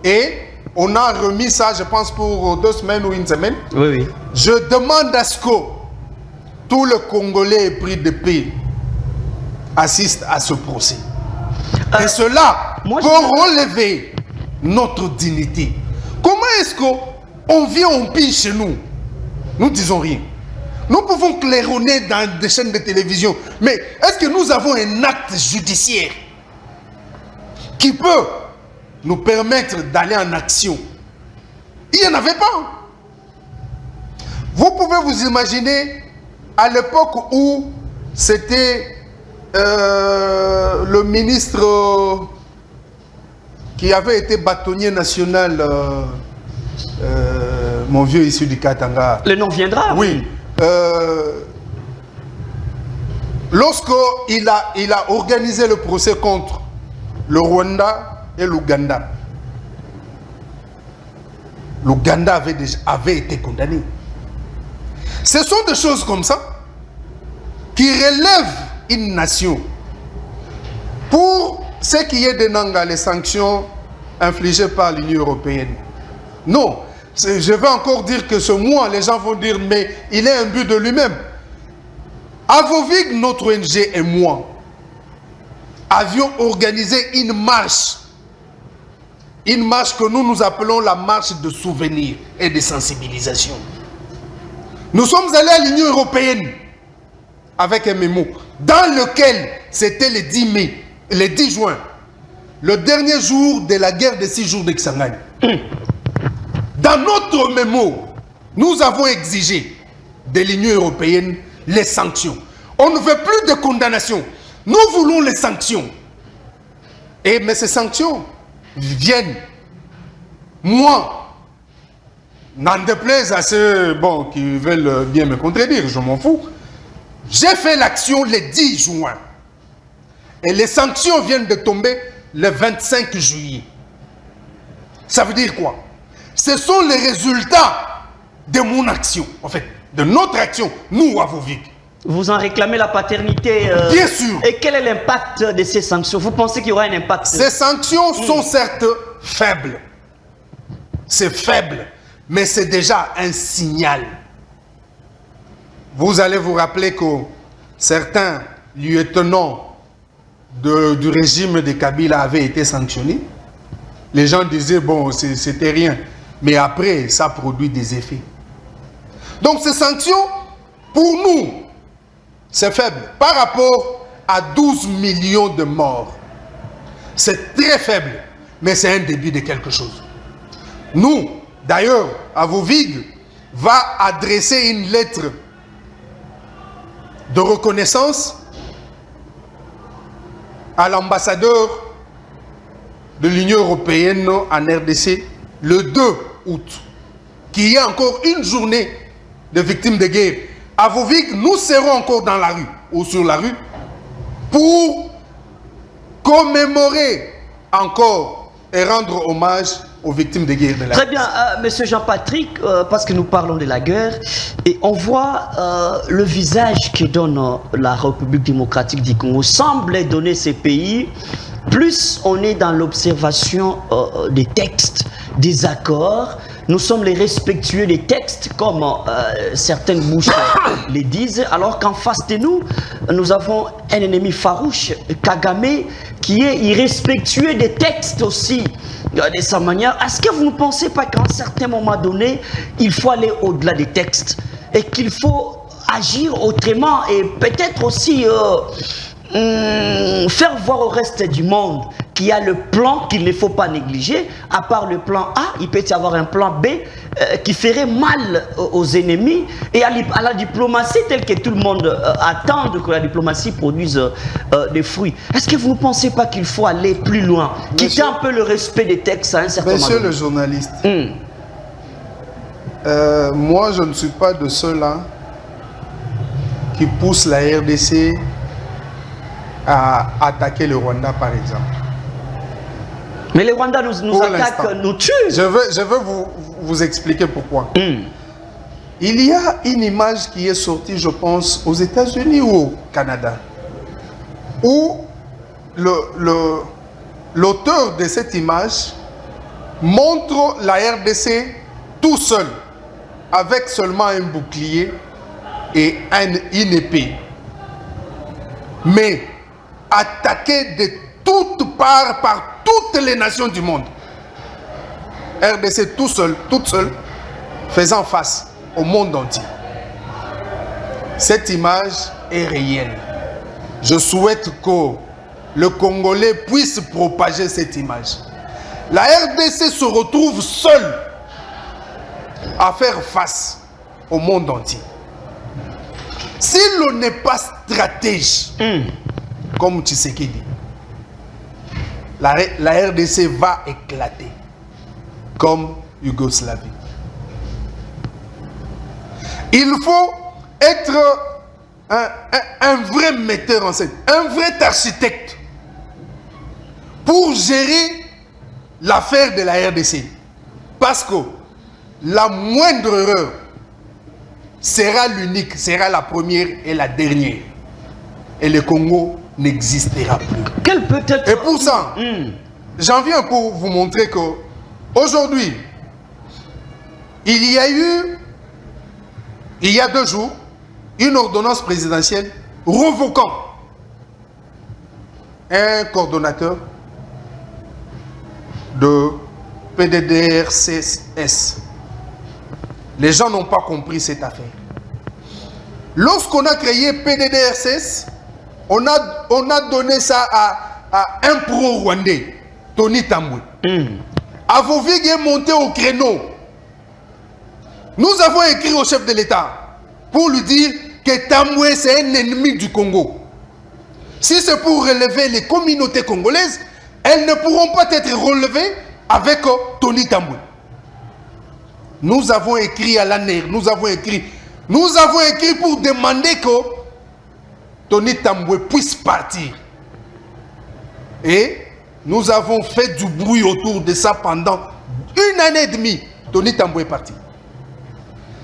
et on a remis ça, je pense, pour 2 semaines ou 1 semaine. Oui, oui. Je demande à ce que tout le Congolais pris de paix assiste à ce procès. Et cela peut relever notre dignité. Comment est-ce qu'on vient, on pille chez nous? Nous ne disons rien. Nous pouvons claironner dans des chaînes de télévision. Mais est-ce que nous avons un acte judiciaire qui peut nous permettre d'aller en action? Il n'y en avait pas. Vous pouvez vous imaginer à l'époque où c'était le ministre qui avait été bâtonnier national, mon vieux issu du Katanga. Le nom viendra. Oui. Lorsqu'il a organisé le procès contre le Rwanda et l'Ouganda, l'Ouganda avait été condamné. Ce sont des choses comme ça qui relèvent une nation. Pour ce qui est de Nanga, les sanctions infligées par l'Union européenne, non. Je vais encore dire que ce mois, les gens vont dire, mais il est un but de lui-même. Avovig, notre ONG et moi, avions organisé une marche que nous appelons la marche de souvenir et de sensibilisation. Nous sommes allés à l'Union européenne avec un mémo dans lequel c'était le 10 mai, le 10 juin, le dernier jour de la guerre des 6 jours de Kisangani. Dans notre mémo, nous avons exigé de l'Union européenne les sanctions. On ne veut plus de condamnation. Nous voulons les sanctions. Mais ces sanctions viennent, moi, n'en déplaise à ceux qui veulent bien me contredire, je m'en fous. J'ai fait l'action le 10 juin. Et les sanctions viennent de tomber le 25 juillet. Ça veut dire quoi? Ce sont les résultats de mon action, en fait, de notre action, nous, à Avovig. Vous en réclamez la paternité. Bien sûr. Et quel est l'impact de ces sanctions? Vous pensez qu'il y aura un impact? Ces sanctions sont certes faibles. C'est faible, mais c'est déjà un signal. Vous allez vous rappeler que certains lieutenants du régime de Kabila avaient été sanctionnés. Les gens disaient, bon, c'était rien. Mais après, ça produit des effets. Donc ces sanctions, pour nous, c'est faible. Par rapport à 12 millions de morts, c'est très faible. Mais c'est un début de quelque chose. Nous, d'ailleurs, Avovig va adresser une lettre de reconnaissance à l'ambassadeur de l'Union européenne en RDC le 2 août, qui est encore une journée de victimes de guerre. À Avovig, nous serons encore dans la rue ou sur la rue pour commémorer encore et rendre hommage aux victimes de guerre de la Très bien, monsieur Jean-Patrick, parce que nous parlons de la guerre, et on voit le visage que donne la République démocratique du Congo semble donner ces pays. Plus on est dans l'observation des textes, des accords, nous sommes les respectueux des textes, comme certaines bouches les disent, alors qu'en face de nous, nous avons un ennemi farouche, Kagame, qui est irrespectueux des textes aussi, de sa manière. Est-ce que vous ne pensez pas qu'à un certain moment donné, il faut aller au-delà des textes et qu'il faut agir autrement et peut-être aussi faire voir au reste du monde qu'il y a le plan qu'il ne faut pas négliger. À part le plan A, il peut y avoir un plan B qui ferait mal aux ennemis et à la diplomatie telle que tout le monde attend que la diplomatie produise des fruits. Est-ce que vous ne pensez pas qu'il faut aller plus loin, quitter un peu le respect des textes à un certain moment? Monsieur le journaliste, moi je ne suis pas de ceux-là qui poussent la RDC à attaquer le Rwanda, par exemple. Mais les Rwandais nous attaquent, nous tuent. Je veux vous expliquer pourquoi. Il y a une image qui est sortie, je pense, aux États-Unis ou au Canada, où l'auteur de cette image montre la RDC tout seul, avec seulement un bouclier et une épée. Mais attaqué de toutes parts par toutes les nations du monde. RDC tout seul, toute seule, faisant face au monde entier. Cette image est réelle. Je souhaite que le Congolais puisse propager cette image. La RDC se retrouve seule à faire face au monde entier. Si l'on n'est pas stratège, comme Tshisekedi, la RDC va éclater comme Yougoslavie. Il faut être un vrai metteur en scène, un vrai architecte pour gérer l'affaire de la RDC. Parce que la moindre erreur sera l'unique, sera la première et la dernière. Et le Congo n'existera plus. Quel peut être... Et pour ça, j'en viens pour vous montrer que aujourd'hui, il y a eu, il y a 2 jours, une ordonnance présidentielle revoquant un coordonnateur de PDDRCS. Les gens n'ont pas compris cette affaire. Lorsqu'on a créé PDDRCS, on a donné ça à un pro-rwandais, Tony Tambwe. Avovig est monté au créneau Nous avons écrit au chef de l'État pour lui dire que Tamboué, c'est un ennemi du Congo. Si c'est pour relever les communautés congolaises, elles ne pourront pas être relevées avec Tony Tamboué. Nous avons écrit à l'ANER, nous avons écrit pour demander que Tony Tamboué puisse partir. Et nous avons fait du bruit autour de ça pendant 1 année et demie. Tony Tamboué est parti.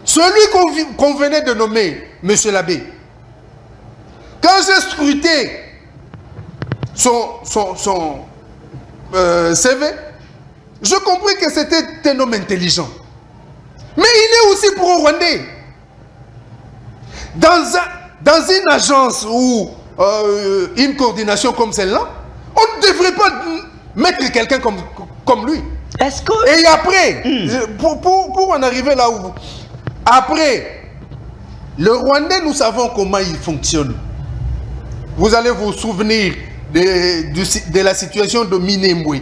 Celui qu'on venait de nommer, M. Labbé, quand j'ai scruté son CV, je compris que c'était un homme intelligent. Mais il est aussi pro-rwandais. Dans une agence ou une coordination comme celle-là, on ne devrait pas mettre quelqu'un comme lui. Est-ce que... Et après, pour en arriver là où... Après, le Rwandais, nous savons comment il fonctionne. Vous allez vous souvenir de la situation de Minembwe.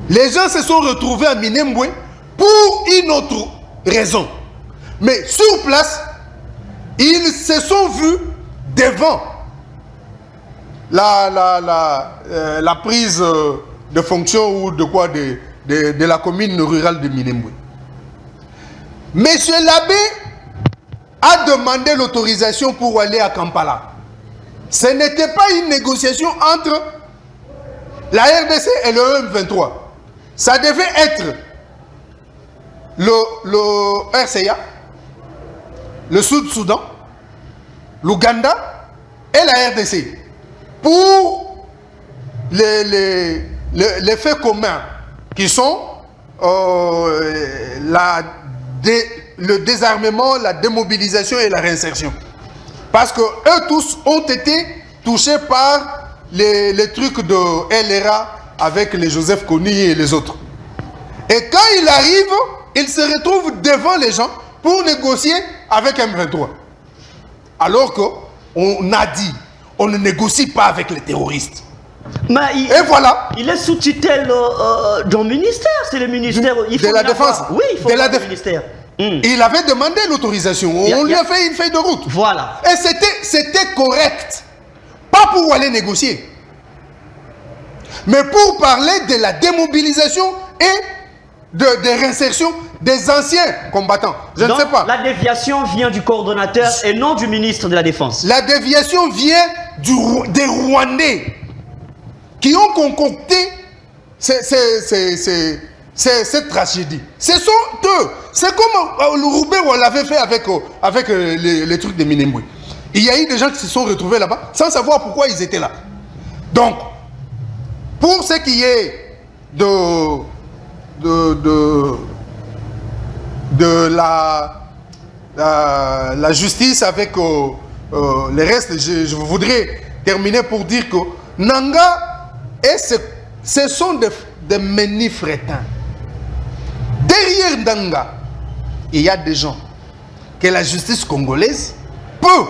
Les gens se sont retrouvés à Minembwe pour une autre raison. Mais sur place, ils se sont vus devant la prise de fonction ou de quoi de la commune rurale de Minembwe. Monsieur Labbé a demandé l'autorisation pour aller à Kampala. Ce n'était pas une négociation entre la RDC et le M23. Ça devait être le RCA, le Sud-Soudan, l'Ouganda et la RDC pour les faits communs qui sont le désarmement, la démobilisation et la réinsertion. Parce que eux tous ont été touchés par les trucs de LRA avec les Joseph Kony et les autres. Et quand il arrive, il se retrouve devant les gens pour négocier avec M23. Alors qu'on a dit, on ne négocie pas avec les terroristes. Mais et voilà. Il est sous tutelle d'un ministère, c'est le ministère de la Défense. Oui, il faut le ministère. Il avait demandé l'autorisation. On lui a fait une feuille de route. Voilà. Et c'était correct. Pas pour aller négocier. Mais pour parler de la démobilisation et de réinsertion des anciens combattants. Je ne sais pas. La déviation vient du coordonnateur et non du ministre de la Défense. La déviation vient des Rwandais qui ont concocté cette tragédie. Ce sont eux. C'est comme le Roubaix, on l'avait fait avec les trucs de Minembwe. Il y a eu des gens qui se sont retrouvés là-bas sans savoir pourquoi ils étaient là. Donc, pour ce qui est de la justice avec les restes, je voudrais terminer pour dire que Nanga, ce sont des menifrétins. Derrière Nanga, il y a des gens que la justice congolaise peut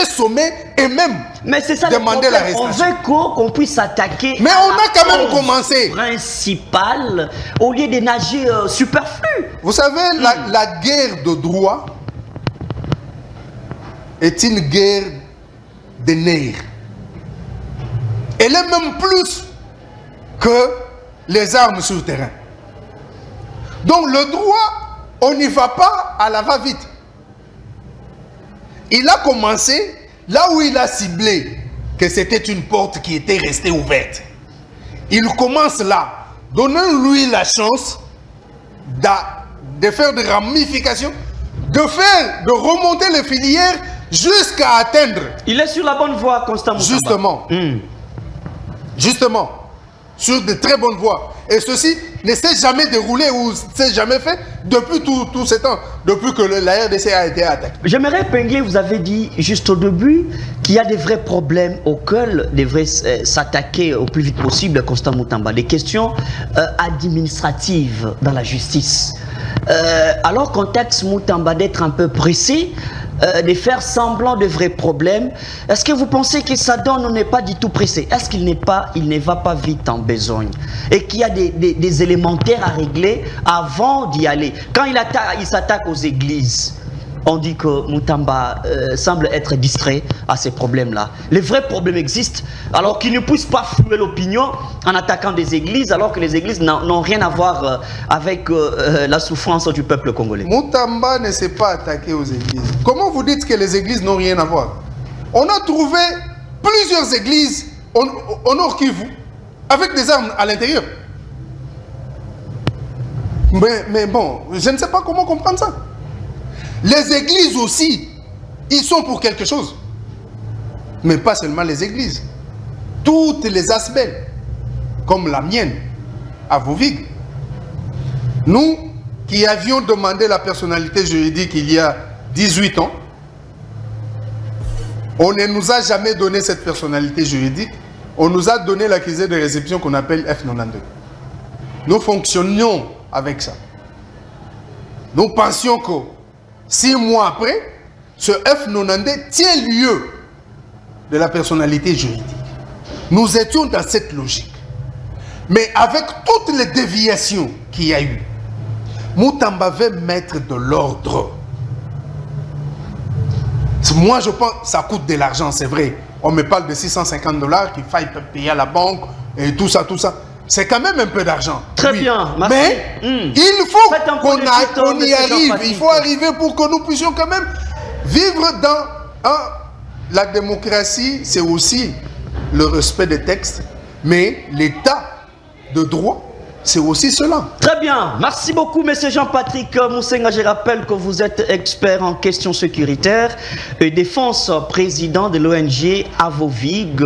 sommer et même demander la restitution. On veut qu'on puisse s'attaquer. Mais on a quand même commencé. Principal, au lieu de nager superflu. Vous savez, la guerre de droit est une guerre de nerfs. Elle est même plus que les armes sur le terrain. Donc le droit, on n'y va pas à la va-vite. Il a commencé là où il a ciblé que c'était une porte qui était restée ouverte. Il commence là. Donnons-lui la chance de faire des ramifications, de remonter les filières jusqu'à atteindre. Il est sur la bonne voie, Constant Mutamba. Justement, sur de très bonnes voies. Et ceci ne s'est jamais déroulé ou s'est jamais fait depuis tout ce temps, depuis que la RDC a été attaquée. J'aimerais épingler, vous avez dit juste au début qu'il y a des vrais problèmes auxquels devrait s'attaquer au plus vite possible, Constant Mutamba. Des questions administratives dans la justice. alors contexte Moutamba d'être un peu pressé, de faire semblant de vrais problèmes. Est-ce que vous pensez que ça donne, on n'est pas du tout pressé? Est-ce qu'il ne va pas vite en besogne? Et qu'il y a des élémentaires à régler avant d'y aller? Quand il s'attaque aux églises, on dit que Moutamba semble être distrait à ces problèmes-là. Les vrais problèmes existent, alors qu'il ne puisse pas flouer l'opinion en attaquant des églises, alors que les églises n'ont rien à voir avec la souffrance du peuple congolais. Moutamba ne s'est pas attaqué aux églises. Comment vous dites que les églises n'ont rien à voir? On a trouvé plusieurs églises au Nord Kivu avec des armes à l'intérieur. Mais bon, je ne sais pas comment comprendre ça. Les églises aussi, ils sont pour quelque chose. Mais pas seulement les églises. Toutes les aspects, comme la mienne, à Vovig. Nous, qui avions demandé la personnalité juridique il y a 18 ans, on ne nous a jamais donné cette personnalité juridique. On nous a donné l'accusé de réception qu'on appelle F92. Nous fonctionnions avec ça. Nous pensions que 6 mois après, ce F92 tient lieu de la personnalité juridique. Nous étions dans cette logique. Mais avec toutes les déviations qu'il y a eu, Moutamba veut mettre de l'ordre. Moi, je pense que ça coûte de l'argent, c'est vrai. On me parle de $650 qu'il faille payer à la banque et tout ça, tout ça. C'est quand même un peu d'argent. Très bien, merci. Mais il faut qu'on y arrive. Il faut arriver pour que nous puissions quand même vivre dans la démocratie, c'est aussi le respect des textes, mais l'état de droit, c'est aussi cela. Très bien. Merci beaucoup, M. Jean-Patrick Moussenga. Je rappelle que vous êtes expert en questions sécuritaires et défense, président de l'ONG Avovig,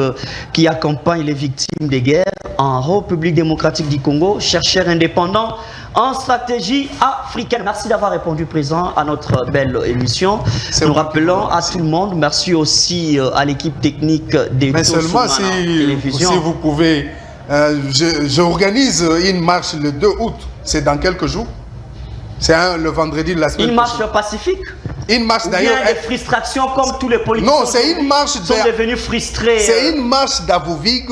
qui accompagne les victimes des guerres en République démocratique du Congo, chercheur indépendant en stratégie africaine. Merci d'avoir répondu présent à notre belle émission. Nous rappelons à tout le monde, merci aussi à l'équipe technique des Mais seulement si vous pouvez... J'organise une marche le 2 août. C'est dans quelques jours. C'est le vendredi de la semaine. Une marche pacifique? Une marche d'ailleurs. Il y a des frustrations comme tous les politiciens. Non, c'est une marche. Sont devenus frustrés. C'est une marche d'Avovig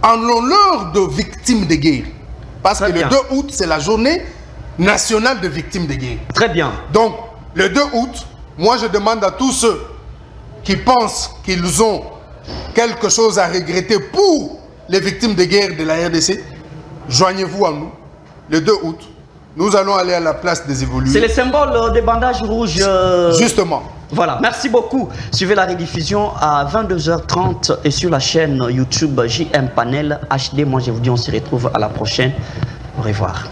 en l'honneur de victimes de guerre. Parce que le 2 août, c'est la journée nationale de victimes de guerre. Très bien. Donc, le 2 août, moi je demande à tous ceux qui pensent qu'ils ont quelque chose à regretter pour les victimes de guerre de la RDC, joignez-vous à nous. Le 2 août, nous allons aller à la place des évolués. C'est le symbole des bandages rouges. Justement. Voilà, merci beaucoup. Suivez la rediffusion à 22h30 et sur la chaîne YouTube JM Panel HD. Moi, je vous dis, on se retrouve à la prochaine. Au revoir.